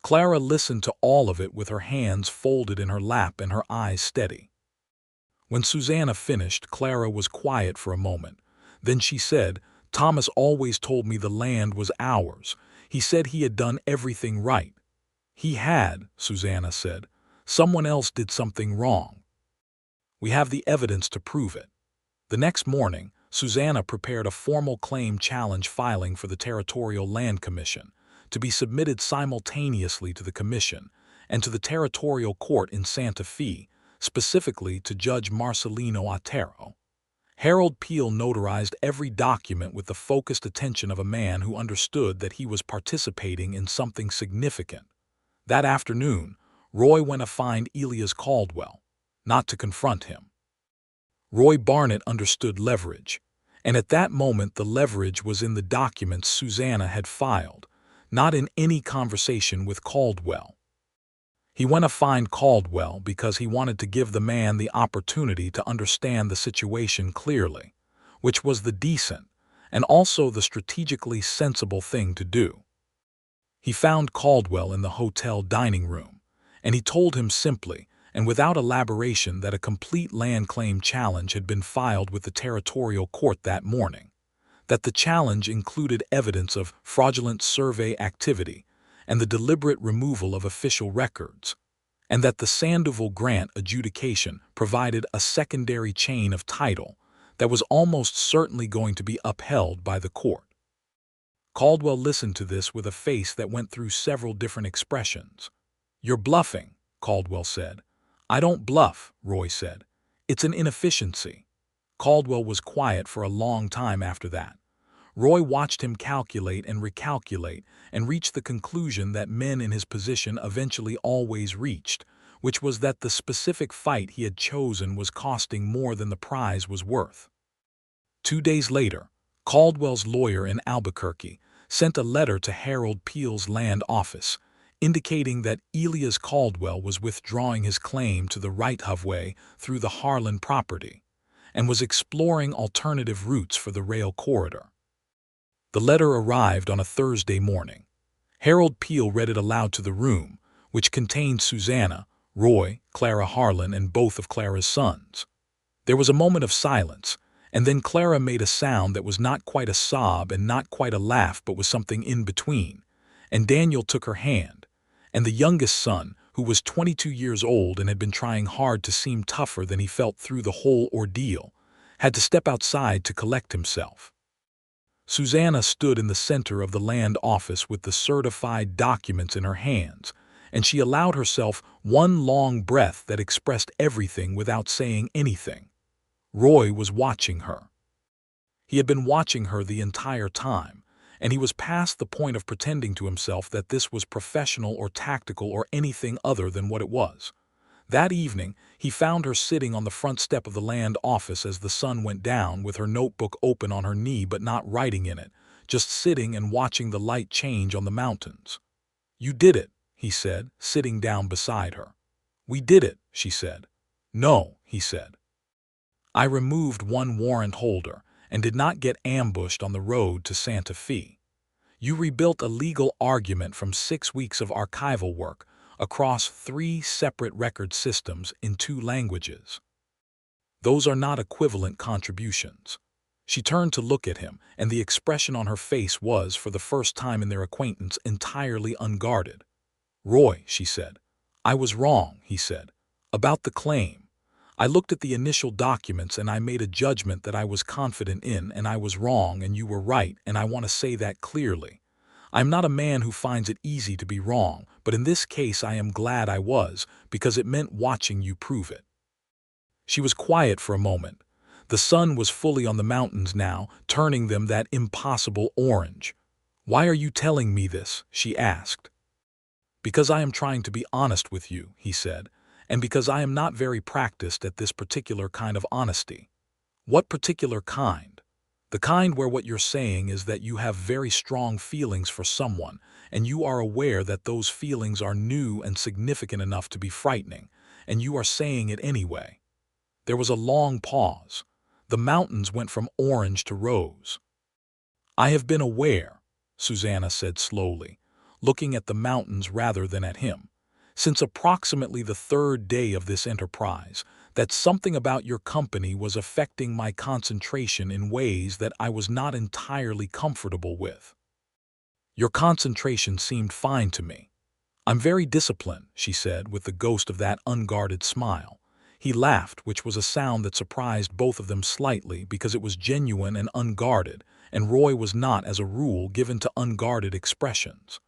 [SPEAKER 1] Clara listened to all of it with her hands folded in her lap and her eyes steady. When Susanna finished, Clara was quiet for a moment. Then she said, "Thomas always told me the land was ours. He said he had done everything right." "He had," Susanna said. "Someone else did something wrong. We have the evidence to prove it." The next morning, Susanna prepared a formal claim challenge filing for the Territorial Land Commission, to be submitted simultaneously to the Commission and to the Territorial Court in Santa Fe, specifically to Judge Marcelino Otero. Harold Peel notarized every document with the focused attention of a man who understood that he was participating in something significant. That afternoon, Roy went to find Elias Caldwell, not to confront him. Roy Barnett understood leverage, and at that moment the leverage was in the documents Susanna had filed, not in any conversation with Caldwell. He went to find Caldwell because he wanted to give the man the opportunity to understand the situation clearly, which was the decent and also the strategically sensible thing to do. He found Caldwell in the hotel dining room, and he told him simply and without elaboration that a complete land claim challenge had been filed with the Territorial Court that morning, that the challenge included evidence of fraudulent survey activity and the deliberate removal of official records, and that the Sandoval grant adjudication provided a secondary chain of title that was almost certainly going to be upheld by the court. Caldwell listened to this with a face that went through several different expressions. "You're bluffing," Caldwell said. "I don't bluff," Roy said. "It's an inefficiency." Caldwell was quiet for a long time after that. Roy watched him calculate and recalculate and reach the conclusion that men in his position eventually always reached, which was that the specific fight he had chosen was costing more than the prize was worth. 2 days later, Caldwell's lawyer in Albuquerque sent a letter to Harold Peel's land office, indicating that Elias Caldwell was withdrawing his claim to the right-of-way through the Harlan property and was exploring alternative routes for the rail corridor. The letter arrived on a Thursday morning. Harold Peel read it aloud to the room, which contained Susanna, Roy, Clara Harlan, and both of Clara's sons. There was a moment of silence, and then Clara made a sound that was not quite a sob and not quite a laugh but was something in between, and Daniel took her hand, and the youngest son, who was 22 years old and had been trying hard to seem tougher than he felt through the whole ordeal, had to step outside to collect himself. Susanna stood in the center of the land office with the certified documents in her hands, and she allowed herself one long breath that expressed everything without saying anything. Roy was watching her. He had been watching her the entire time, and he was past the point of pretending to himself that this was professional or tactical or anything other than what it was. That evening, he found her sitting on the front step of the land office as the sun went down, with her notebook open on her knee but not writing in it, just sitting and watching the light change on the mountains. "You did it," he said, sitting down beside her. "We did it," she said. "No," he said. "I removed one warrant holder and did not get ambushed on the road to Santa Fe. You rebuilt a legal argument from 6 weeks of archival work across 3 separate record systems in 2 languages. Those are not equivalent contributions." She turned to look at him, and the expression on her face was, for the first time in their acquaintance, entirely unguarded. "Roy," she said. "I was wrong," he said, "about the claim. I looked at the initial documents and I made a judgment that I was confident in, and I was wrong and you were right, and I want to say that clearly. I'm not a man who finds it easy to be wrong, but in this case I am glad I was, because it meant watching you prove it." She was quiet for a moment. The sun was fully on the mountains now, turning them that impossible orange. "Why are you telling me this?" she asked. "Because I am trying to be honest with you," he said, "and because I am not very practiced at this particular kind of honesty." "What particular kind?" "The kind where what you're saying is that you have very strong feelings for someone, and you are aware that those feelings are new and significant enough to be frightening, and you are saying it anyway." There was a long pause. The mountains went from orange to rose. "I have been aware," Susanna said slowly, looking at the mountains rather than at him, "since approximately the third day of this enterprise, that something about your company was affecting my concentration in ways that I was not entirely comfortable with. Your concentration seemed fine to me. I'm very disciplined," she said with the ghost of that unguarded smile. He laughed, which was a sound that surprised both of them slightly because it was genuine and unguarded, and Roy was not, as a rule, given to unguarded expressions.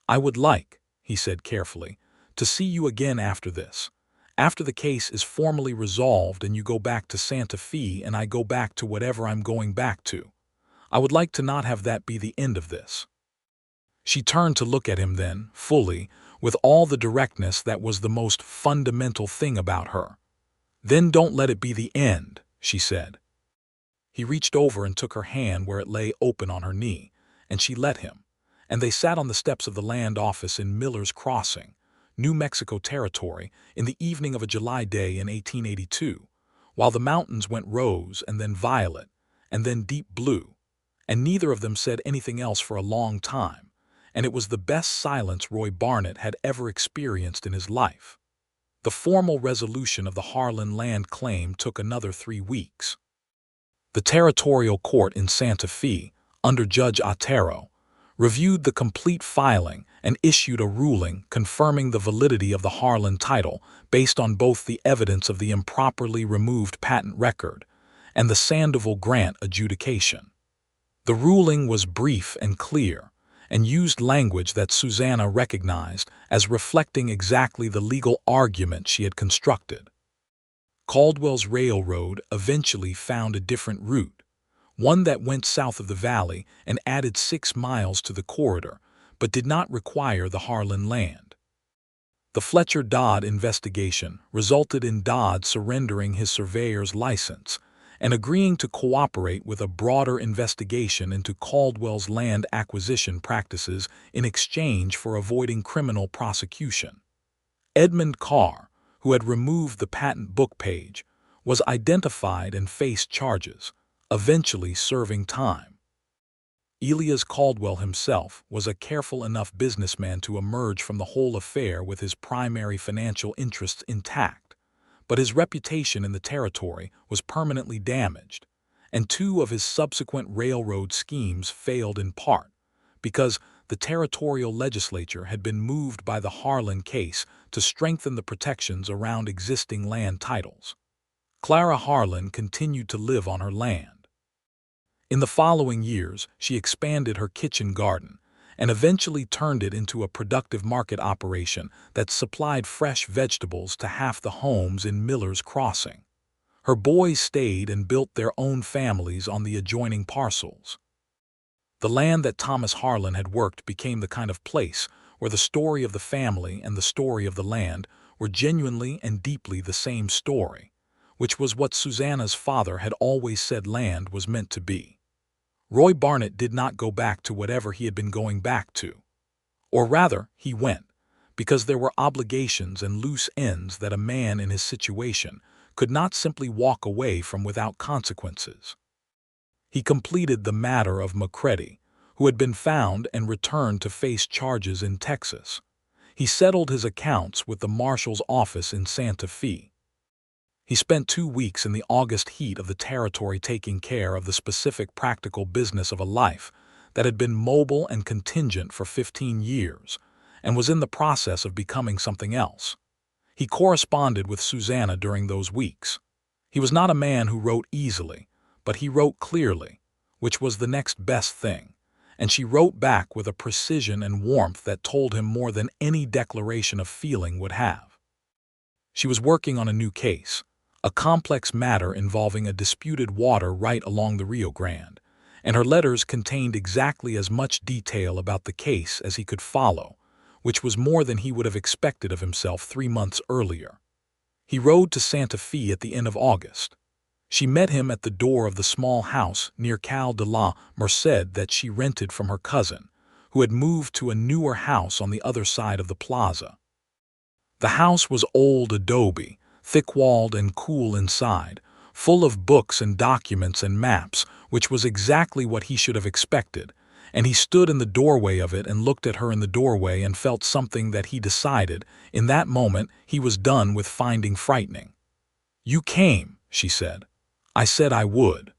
[SPEAKER 1] "I would like," he said carefully, "to see you again after this. After the case is formally resolved and you go back to Santa Fe and I go back to whatever I'm going back to. I would like to not have that be the end of this." She turned to look at him then, fully, with all the directness that was the most fundamental thing about her. "Then don't let it be the end," she said. He reached over and took her hand where it lay open on her knee, and she let him, and they sat on the steps of the land office in Miller's Crossing, New Mexico Territory, in the evening of a July day in 1882, while the mountains went rose and then violet and then deep blue, and neither of them said anything else for a long time, and it was the best silence Roy Barnett had ever experienced in his life. The formal resolution of the Harlan land claim took another 3 weeks. The territorial court in Santa Fe, under Judge Otero, reviewed the complete filing and issued a ruling confirming the validity of the Harlan title based on both the evidence of the improperly removed patent record and the Sandoval grant adjudication. The ruling was brief and clear, and used language that Susanna recognized as reflecting exactly the legal argument she had constructed. Caldwell's railroad eventually found a different route, one that went south of the valley and added 6 miles to the corridor, but did not require the Harlan land. The Fletcher-Dodd investigation resulted in Dodd surrendering his surveyor's license and agreeing to cooperate with a broader investigation into Caldwell's land acquisition practices in exchange for avoiding criminal prosecution. Edmund Carr, who had removed the patent book page, was identified and faced charges, eventually serving time. Elias Caldwell himself was a careful enough businessman to emerge from the whole affair with his primary financial interests intact, but his reputation in the territory was permanently damaged, and 2 of his subsequent railroad schemes failed in part because the territorial legislature had been moved by the Harlan case to strengthen the protections around existing land titles. Clara Harlan continued to live on her land. In the following years, she expanded her kitchen garden and eventually turned it into a productive market operation that supplied fresh vegetables to half the homes in Miller's Crossing. Her boys stayed and built their own families on the adjoining parcels. The land that Thomas Harlan had worked became the kind of place where the story of the family and the story of the land were genuinely and deeply the same story, which was what Susanna's father had always said land was meant to be. Roy Barnett did not go back to whatever he had been going back to. Or rather, he went, because there were obligations and loose ends that a man in his situation could not simply walk away from without consequences. He completed the matter of McCready, who had been found and returned to face charges in Texas. He settled his accounts with the marshal's office in Santa Fe. He spent 2 weeks in the August heat of the territory taking care of the specific practical business of a life that had been mobile and contingent for 15 years and was in the process of becoming something else. He corresponded with Susanna during those weeks. He was not a man who wrote easily, but he wrote clearly, which was the next best thing, and she wrote back with a precision and warmth that told him more than any declaration of feeling would have. She was working on a new case, a complex matter involving a disputed water right along the Rio Grande, and her letters contained exactly as much detail about the case as he could follow, which was more than he would have expected of himself 3 months earlier. He rode to Santa Fe at the end of August. She met him at the door of the small house near Cal de la Merced that she rented from her cousin, who had moved to a newer house on the other side of the plaza. The house was old adobe, thick-walled and cool inside, full of books and documents and maps, which was exactly what he should have expected, and he stood in the doorway of it and looked at her in the doorway and felt something that he decided, in that moment, he was done with finding frightening. "You came," she said. "I said I would."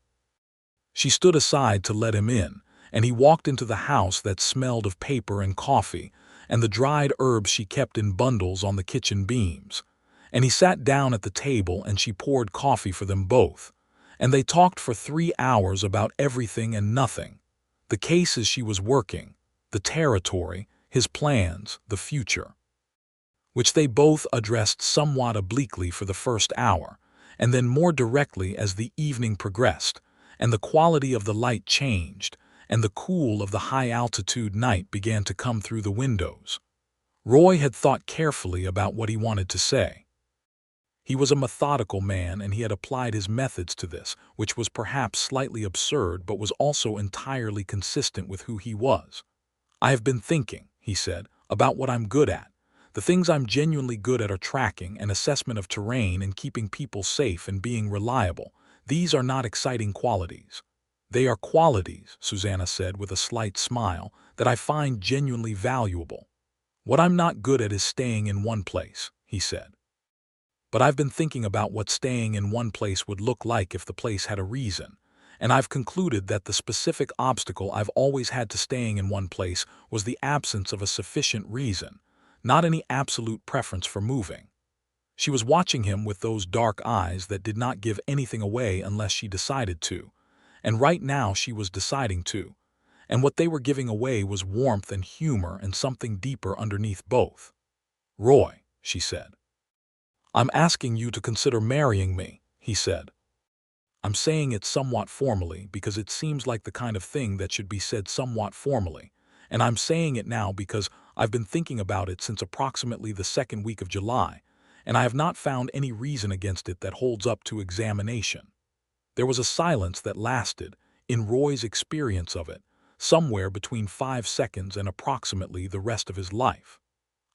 [SPEAKER 1] She stood aside to let him in, and he walked into the house that smelled of paper and coffee and the dried herbs she kept in bundles on the kitchen beams. And he sat down at the table and she poured coffee for them both, and they talked for 3 hours about everything and nothing. The cases she was working, the territory, his plans, the future, which they both addressed somewhat obliquely for the first hour, and then more directly as the evening progressed, and the quality of the light changed, and the cool of the high-altitude night began to come through the windows. Roy had thought carefully about what he wanted to say. He was a methodical man, and he had applied his methods to this, which was perhaps slightly absurd but was also entirely consistent with who he was. "I have been thinking," he said, "about what I'm good at. The things I'm genuinely good at are tracking and assessment of terrain and keeping people safe and being reliable. These are not exciting qualities. They are qualities," Susanna said with a slight smile, "that I find genuinely valuable. What I'm not good at is staying in one place," he said. "But I've been thinking about what staying in one place would look like if the place had a reason, and I've concluded that the specific obstacle I've always had to staying in one place was the absence of a sufficient reason, not any absolute preference for moving." She was watching him with those dark eyes that did not give anything away unless she decided to, and right now she was deciding to, and what they were giving away was warmth and humor and something deeper underneath both. "Roy," she said. "I'm asking you to consider marrying me," he said. "I'm saying it somewhat formally because it seems like the kind of thing that should be said somewhat formally, and I'm saying it now because I've been thinking about it since approximately the 2nd week of July, and I have not found any reason against it that holds up to examination." There was a silence that lasted, in Roy's experience of it, somewhere between 5 seconds and approximately the rest of his life.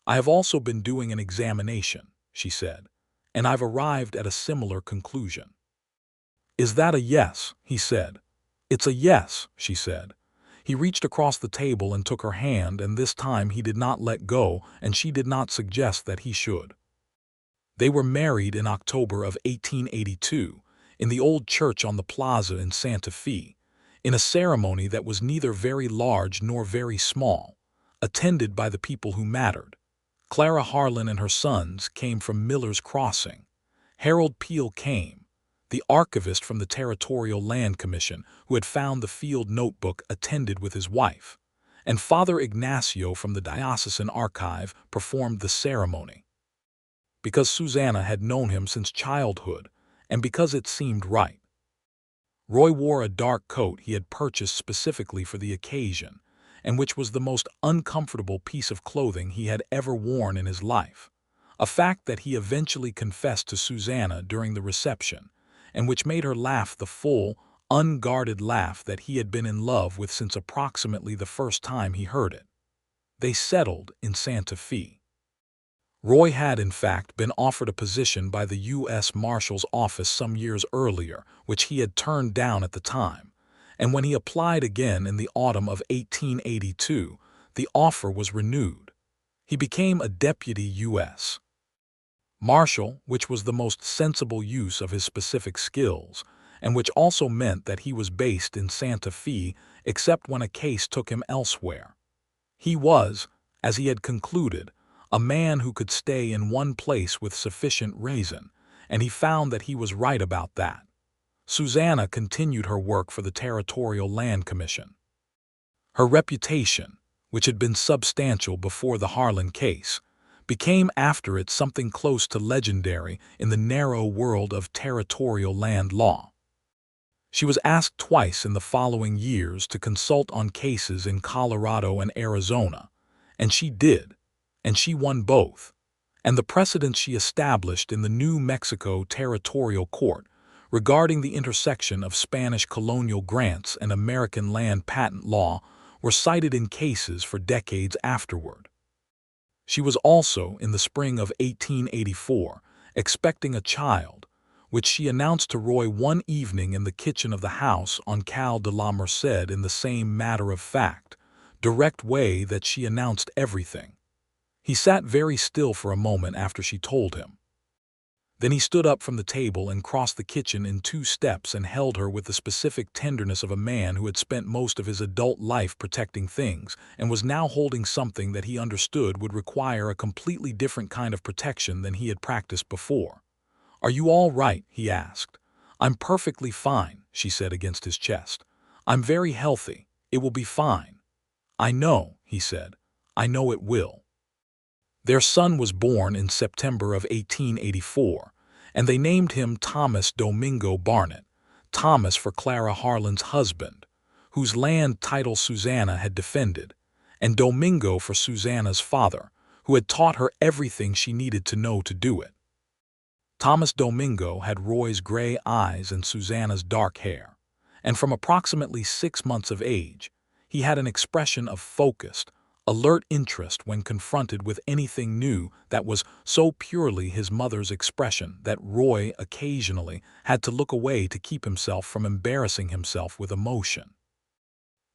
[SPEAKER 1] "I have also been doing an examination," she said, "and I've arrived at a similar conclusion." "Is that a yes?" he said. "It's a yes," she said. He reached across the table and took her hand, and this time he did not let go, and she did not suggest that he should. They were married in October of 1882, in the old church on the plaza in Santa Fe, in a ceremony that was neither very large nor very small, attended by the people who mattered. Clara Harlan and her sons came from Miller's Crossing. Harold Peel came, the archivist from the Territorial Land Commission who had found the field notebook, attended with his wife, and Father Ignacio from the diocesan archive performed the ceremony. Because Susanna had known him since childhood, and because it seemed right. Roy wore a dark coat he had purchased specifically for the occasion, and which was the most uncomfortable piece of clothing he had ever worn in his life, a fact that he eventually confessed to Susanna during the reception, and which made her laugh the full, unguarded laugh that he had been in love with since approximately the first time he heard it. They settled in Santa Fe. Roy had, in fact, been offered a position by the U.S. Marshal's office some years earlier, which he had turned down at the time, and when he applied again in the autumn of 1882, the offer was renewed. He became a deputy U.S. Marshal, which was the most sensible use of his specific skills, and which also meant that he was based in Santa Fe except when a case took him elsewhere. He was, as he had concluded, a man who could stay in one place with sufficient reason, and he found that he was right about that. Susanna continued her work for the Territorial Land Commission. Her reputation, which had been substantial before the Harlan case, became after it something close to legendary in the narrow world of territorial land law. She was asked twice in the following years to consult on cases in Colorado and Arizona, and she did, and she won both. And the precedent she established in the New Mexico Territorial Court regarding the intersection of Spanish colonial grants and American land patent law were cited in cases for decades afterward. She was also, in the spring of 1884, expecting a child, which she announced to Roy one evening in the kitchen of the house on Cal de la Merced in the same matter-of-fact, direct way that she announced everything. He sat very still for a moment after she told him. Then he stood up from the table and crossed the kitchen in 2 steps and held her with the specific tenderness of a man who had spent most of his adult life protecting things and was now holding something that he understood would require a completely different kind of protection than he had practiced before. "Are you all right?" he asked. "I'm perfectly fine," she said against his chest. "I'm very healthy. It will be fine." "I know," he said. "I know it will." Their son was born in September of 1884, and they named him Thomas Domingo Barnett, Thomas for Clara Harlan's husband, whose land title Susanna had defended, and Domingo for Susanna's father, who had taught her everything she needed to know to do it. Thomas Domingo had Roy's gray eyes and Susanna's dark hair, and from approximately 6 months of age, he had an expression of focused, alert interest when confronted with anything new that was so purely his mother's expression that Roy occasionally had to look away to keep himself from embarrassing himself with emotion.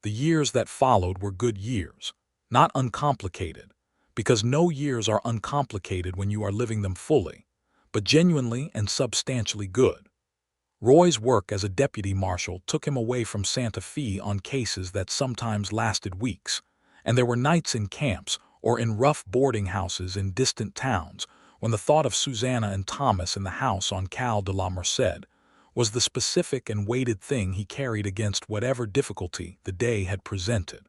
[SPEAKER 1] The years that followed were good years, not uncomplicated, because no years are uncomplicated when you are living them fully, but genuinely and substantially good. Roy's work as a deputy marshal took him away from Santa Fe on cases that sometimes lasted weeks, and there were nights in camps or in rough boarding houses in distant towns when the thought of Susanna and Thomas in the house on Cal de la Merced was the specific and weighted thing he carried against whatever difficulty the day had presented.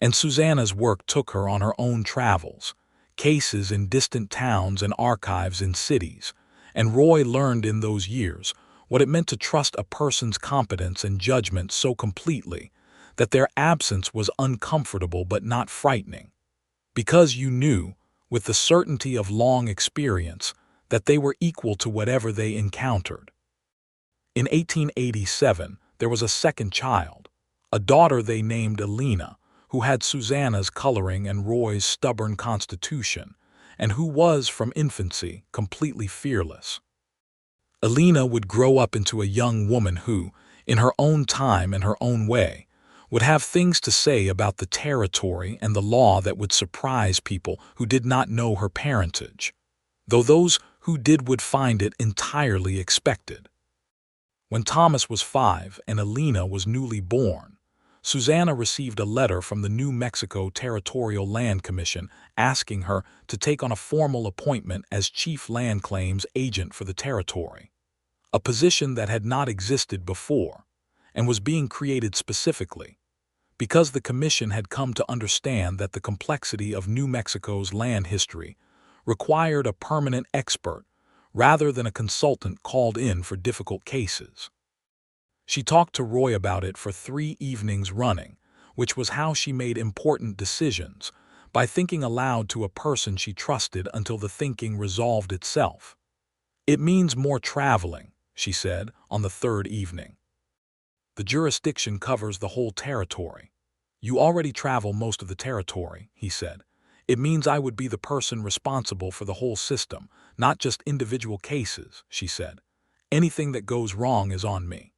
[SPEAKER 1] And Susanna's work took her on her own travels, cases in distant towns and archives in cities, and Roy learned in those years what it meant to trust a person's competence and judgment so completely that their absence was uncomfortable but not frightening, because you knew, with the certainty of long experience, that they were equal to whatever they encountered. In 1887, there was a second child, a daughter they named Elena, who had Susanna's coloring and Roy's stubborn constitution, and who was, from infancy, completely fearless. Elena would grow up into a young woman who, in her own time and her own way, would have things to say about the territory and the law that would surprise people who did not know her parentage, though those who did would find it entirely expected. When Thomas was 5 and Elena was newly born, Susanna received a letter from the New Mexico Territorial Land Commission asking her to take on a formal appointment as Chief Land Claims Agent for the territory, a position that had not existed before and was being created specifically because the commission had come to understand that the complexity of New Mexico's land history required a permanent expert rather than a consultant called in for difficult cases. She talked to Roy about it for 3 evenings running, which was how she made important decisions, by thinking aloud to a person she trusted until the thinking resolved itself. "It means more traveling," she said on the 3rd evening. "The jurisdiction covers the whole territory." "You already travel most of the territory," he said. "It means I would be the person responsible for the whole system, not just individual cases," she said. "Anything that goes wrong is on me."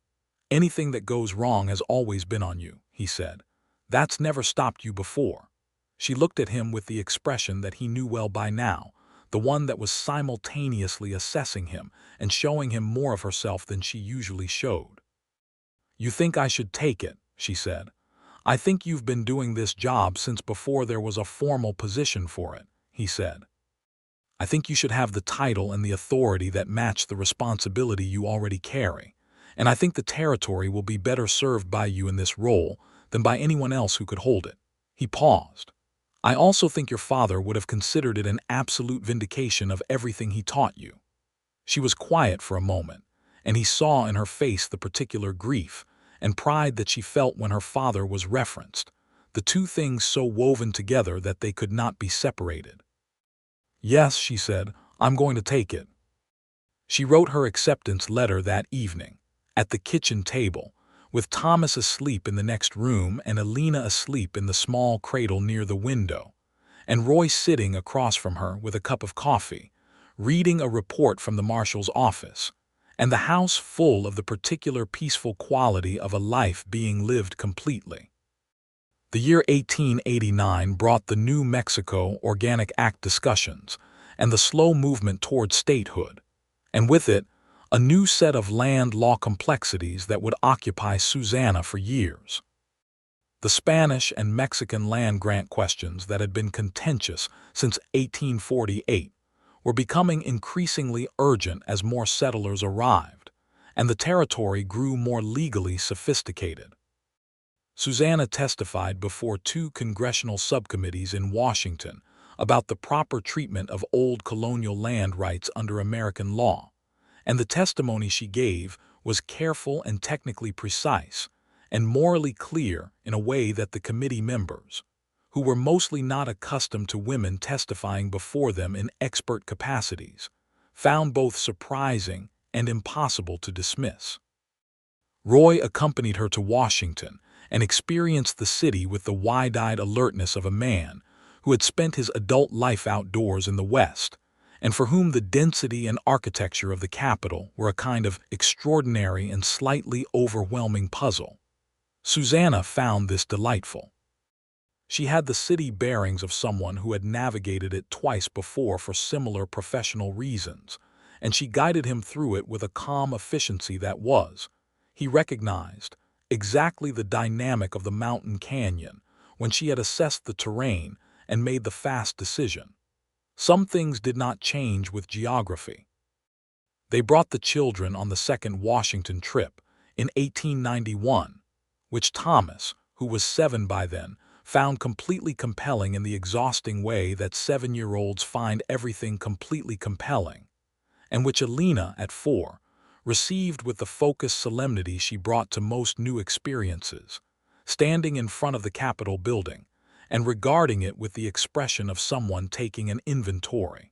[SPEAKER 1] "Anything that goes wrong has always been on you," he said. "That's never stopped you before." She looked at him with the expression that he knew well by now, the one that was simultaneously assessing him and showing him more of herself than she usually showed. "You think I should take it," she said. "I think you've been doing this job since before there was a formal position for it," he said. "I think you should have the title and the authority that match the responsibility you already carry, and I think the territory will be better served by you in this role than by anyone else who could hold it." He paused. "I also think your father would have considered it an absolute vindication of everything he taught you." She was quiet for a moment, and he saw in her face the particular grief and pride that she felt when her father was referenced, the two things so woven together that they could not be separated. "Yes," she said, "I'm going to take it." She wrote her acceptance letter that evening, at the kitchen table, with Thomas asleep in the next room and Alina asleep in the small cradle near the window, and Roy sitting across from her with a cup of coffee, reading a report from the marshal's office, and the house full of the particular peaceful quality of a life being lived completely. The year 1889 brought the New Mexico Organic Act discussions and the slow movement toward statehood, and with it, a new set of land law complexities that would occupy Susanna for years. The Spanish and Mexican land grant questions that had been contentious since 1848 were becoming increasingly urgent as more settlers arrived, and the territory grew more legally sophisticated. Susanna testified before two congressional subcommittees in Washington about the proper treatment of old colonial land rights under American law, and the testimony she gave was careful and technically precise, and morally clear in a way that the committee members, who were mostly not accustomed to women testifying before them in expert capacities, found both surprising and impossible to dismiss. Roy accompanied her to Washington and experienced the city with the wide-eyed alertness of a man who had spent his adult life outdoors in the West, and for whom the density and architecture of the capital were a kind of extraordinary and slightly overwhelming puzzle. Susanna found this delightful. She had the city bearings of someone who had navigated it twice before for similar professional reasons, and she guided him through it with a calm efficiency that was, he recognized, exactly the dynamic of the mountain canyon when she had assessed the terrain and made the fast decision. Some things did not change with geography. They brought the children on the second Washington trip in 1891, which Thomas, who was 7 by then, found completely compelling in the exhausting way that 7-year-olds find everything completely compelling, and which Alina, at 4, received with the focused solemnity she brought to most new experiences, standing in front of the Capitol building and regarding it with the expression of someone taking an inventory.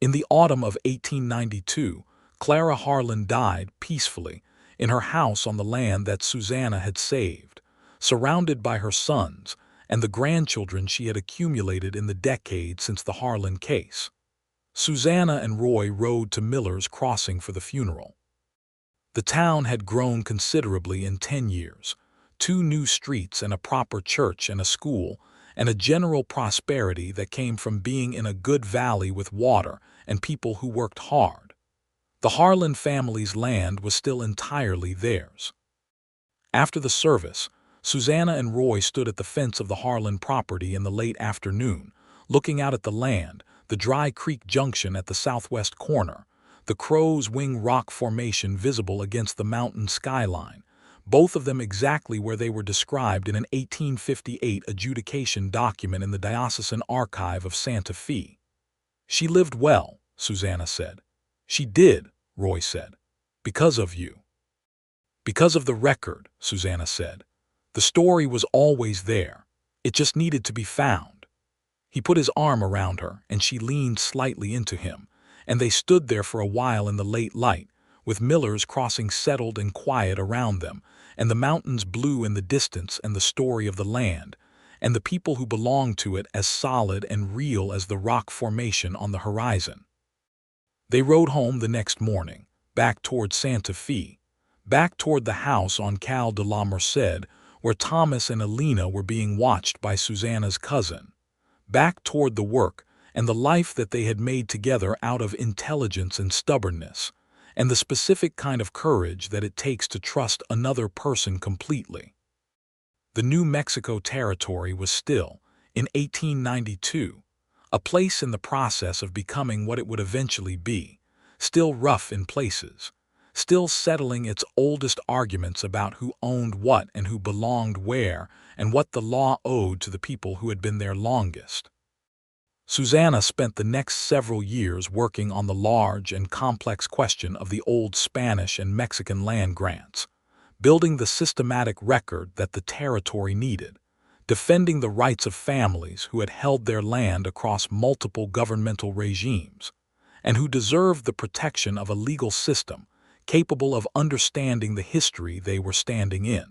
[SPEAKER 1] In the autumn of 1892, Clara Harlan died peacefully in her house on the land that Susanna had saved, surrounded by her sons and the grandchildren she had accumulated in the decades since the Harlan case. Susanna and Roy rode to Miller's Crossing for the funeral. The town had grown considerably in 10 years, 2 new streets and a proper church and a school, and a general prosperity that came from being in a good valley with water and people who worked hard. The Harlan family's land was still entirely theirs. After the service, Susanna and Roy stood at the fence of the Harlan property in the late afternoon, looking out at the land, the Dry Creek Junction at the southwest corner, the Crow's Wing rock formation visible against the mountain skyline, both of them exactly where they were described in an 1858 adjudication document in the Diocesan Archive of Santa Fe. "She lived well," Susanna said. "She did," Roy said. "Because of you." "Because of the record," Susanna said. "The story was always there. It just needed to be found." He put his arm around her, and she leaned slightly into him, and they stood there for a while in the late light, with Miller's Crossing settled and quiet around them, and the mountains blue in the distance and the story of the land, and the people who belonged to it as solid and real as the rock formation on the horizon. They rode home the next morning, back toward Santa Fe, back toward the house on Cal de la Merced, where Thomas and Alina were being watched by Susanna's cousin, back toward the work and the life that they had made together out of intelligence and stubbornness, and the specific kind of courage that it takes to trust another person completely. The New Mexico territory was still, in 1892, a place in the process of becoming what it would eventually be, still rough in places, still settling its oldest arguments about who owned what and who belonged where and what the law owed to the people who had been there longest. Susanna spent the next several years working on the large and complex question of the old Spanish and Mexican land grants, building the systematic record that the territory needed, defending the rights of families who had held their land across multiple governmental regimes, and who deserved the protection of a legal system capable of understanding the history they were standing in.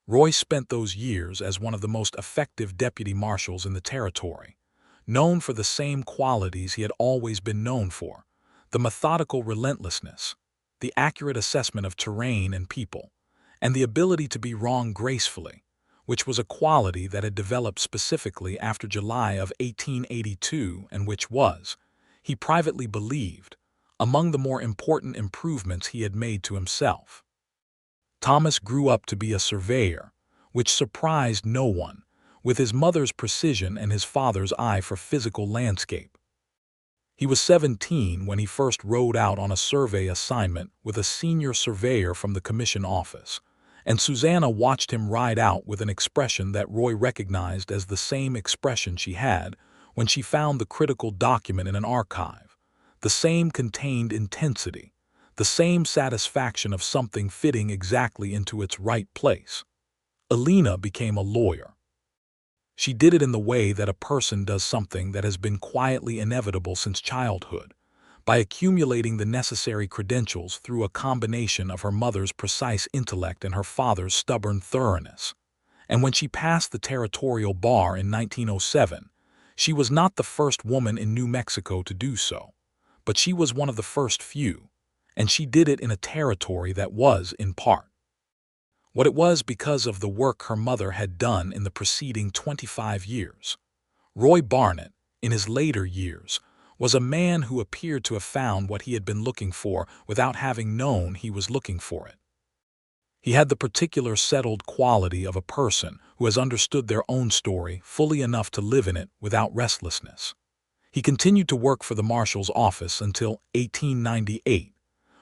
[SPEAKER 1] Roy spent those years as one of the most effective deputy marshals in the territory, known for the same qualities he had always been known for: the methodical relentlessness, the accurate assessment of terrain and people, and the ability to be wrong gracefully, which was a quality that had developed specifically after July of 1882 and which was, he privately believed, among the more important improvements he had made to himself. Thomas grew up to be a surveyor, which surprised no one, with his mother's precision and his father's eye for physical landscape. He was 17 when he first rode out on a survey assignment with a senior surveyor from the commission office, and Susanna watched him ride out with an expression that Roy recognized as the same expression she had when she found the critical document in an archive, the same contained intensity, the same satisfaction of something fitting exactly into its right place. Alina became a lawyer. She did it in the way that a person does something that has been quietly inevitable since childhood, by accumulating the necessary credentials through a combination of her mother's precise intellect and her father's stubborn thoroughness. And when she passed the territorial bar in 1907, she was not the first woman in New Mexico to do so, but she was one of the first few, and she did it in a territory that was, in part, what it was because of the work her mother had done in the preceding 25 years. Roy Barnett, in his later years, was a man who appeared to have found what he had been looking for without having known he was looking for it. He had the particular settled quality of a person who has understood their own story fully enough to live in it without restlessness. He continued to work for the marshal's office until 1898,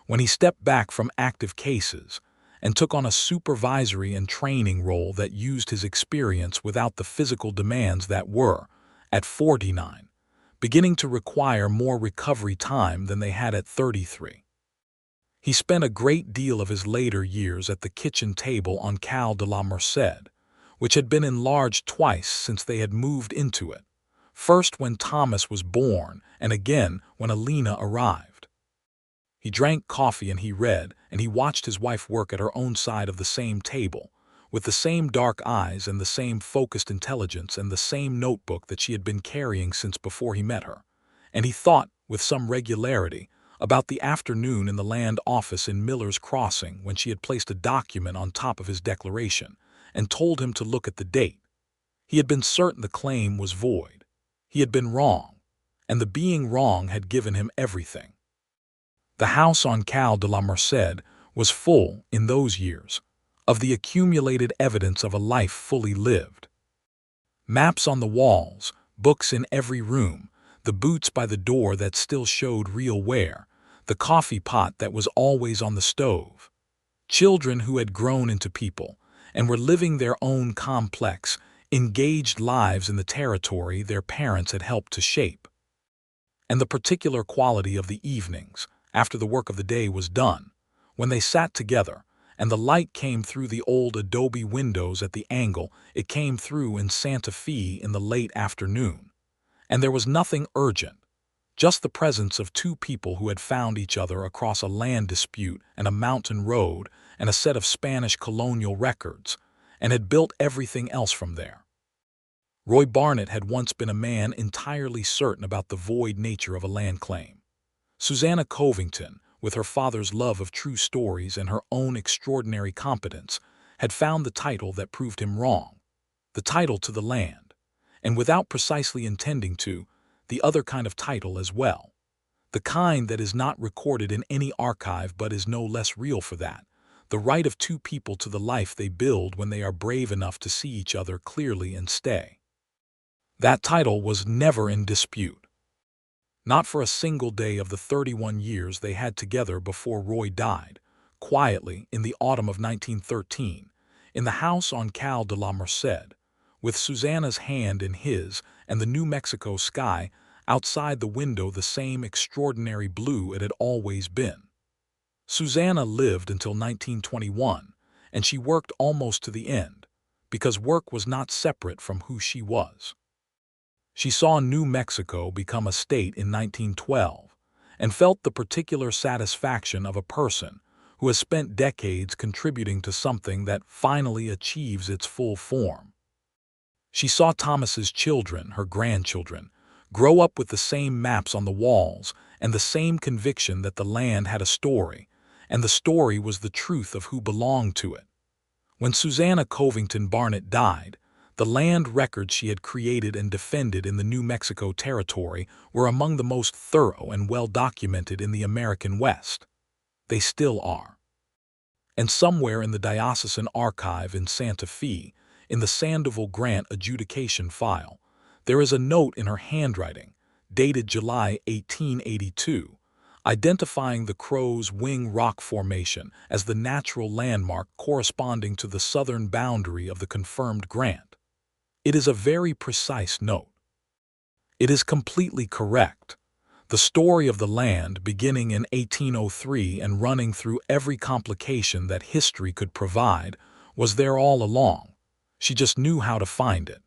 [SPEAKER 1] when he stepped back from active cases and took on a supervisory and training role that used his experience without the physical demands that were, at 49, beginning to require more recovery time than they had at 33. He spent a great deal of his later years at the kitchen table on Cal de la Merced, which had been enlarged twice since they had moved into it, first when Thomas was born and again when Alina arrived. He drank coffee and he read, and he watched his wife work at her own side of the same table, with the same dark eyes and the same focused intelligence and the same notebook that she had been carrying since before he met her. And he thought, with some regularity, about the afternoon in the land office in Miller's Crossing when she had placed a document on top of his declaration and told him to look at the date. He had been certain the claim was void. He had been wrong, and the being wrong had given him everything. The house on Cal de la Merced was full, in those years, of the accumulated evidence of a life fully lived. Maps on the walls, books in every room, the boots by the door that still showed real wear, the coffee pot that was always on the stove. Children who had grown into people and were living their own complex, engaged lives in the territory their parents had helped to shape. And the particular quality of the evenings, after the work of the day was done, when they sat together, and the light came through the old adobe windows at the angle it came through in Santa Fe in the late afternoon. And there was nothing urgent, just the presence of two people who had found each other across a land dispute and a mountain road and a set of Spanish colonial records, and had built everything else from there. Roy Barnett had once been a man entirely certain about the void nature of a land claim. Susanna Covington, with her father's love of true stories and her own extraordinary competence, had found the title that proved him wrong, the title to the land, and without precisely intending to, the other kind of title as well, the kind that is not recorded in any archive but is no less real for that, the right of two people to the life they build when they are brave enough to see each other clearly and stay. That title was never in dispute. Not for a single day of the 31 years they had together before Roy died, quietly in the autumn of 1913, in the house on Cal de la Merced, with Susanna's hand in his and the New Mexico sky outside the window the same extraordinary blue it had always been. Susanna lived until 1921, and she worked almost to the end, because work was not separate from who she was. She saw New Mexico become a state in 1912 and felt the particular satisfaction of a person who has spent decades contributing to something that finally achieves its full form. She saw Thomas's children, her grandchildren, grow up with the same maps on the walls and the same conviction that the land had a story, and the story was the truth of who belonged to it. When Susanna Covington Barnett died, the land records she had created and defended in the New Mexico territory were among the most thorough and well-documented in the American West. They still are. And somewhere in the diocesan archive in Santa Fe, in the Sandoval Grant adjudication file, there is a note in her handwriting, dated July 1882, identifying the Crow's Wing Rock Formation as the natural landmark corresponding to the southern boundary of the confirmed grant. It is a very precise note. It is completely correct. The story of the land, beginning in 1803 and running through every complication that history could provide, was there all along. She just knew how to find it.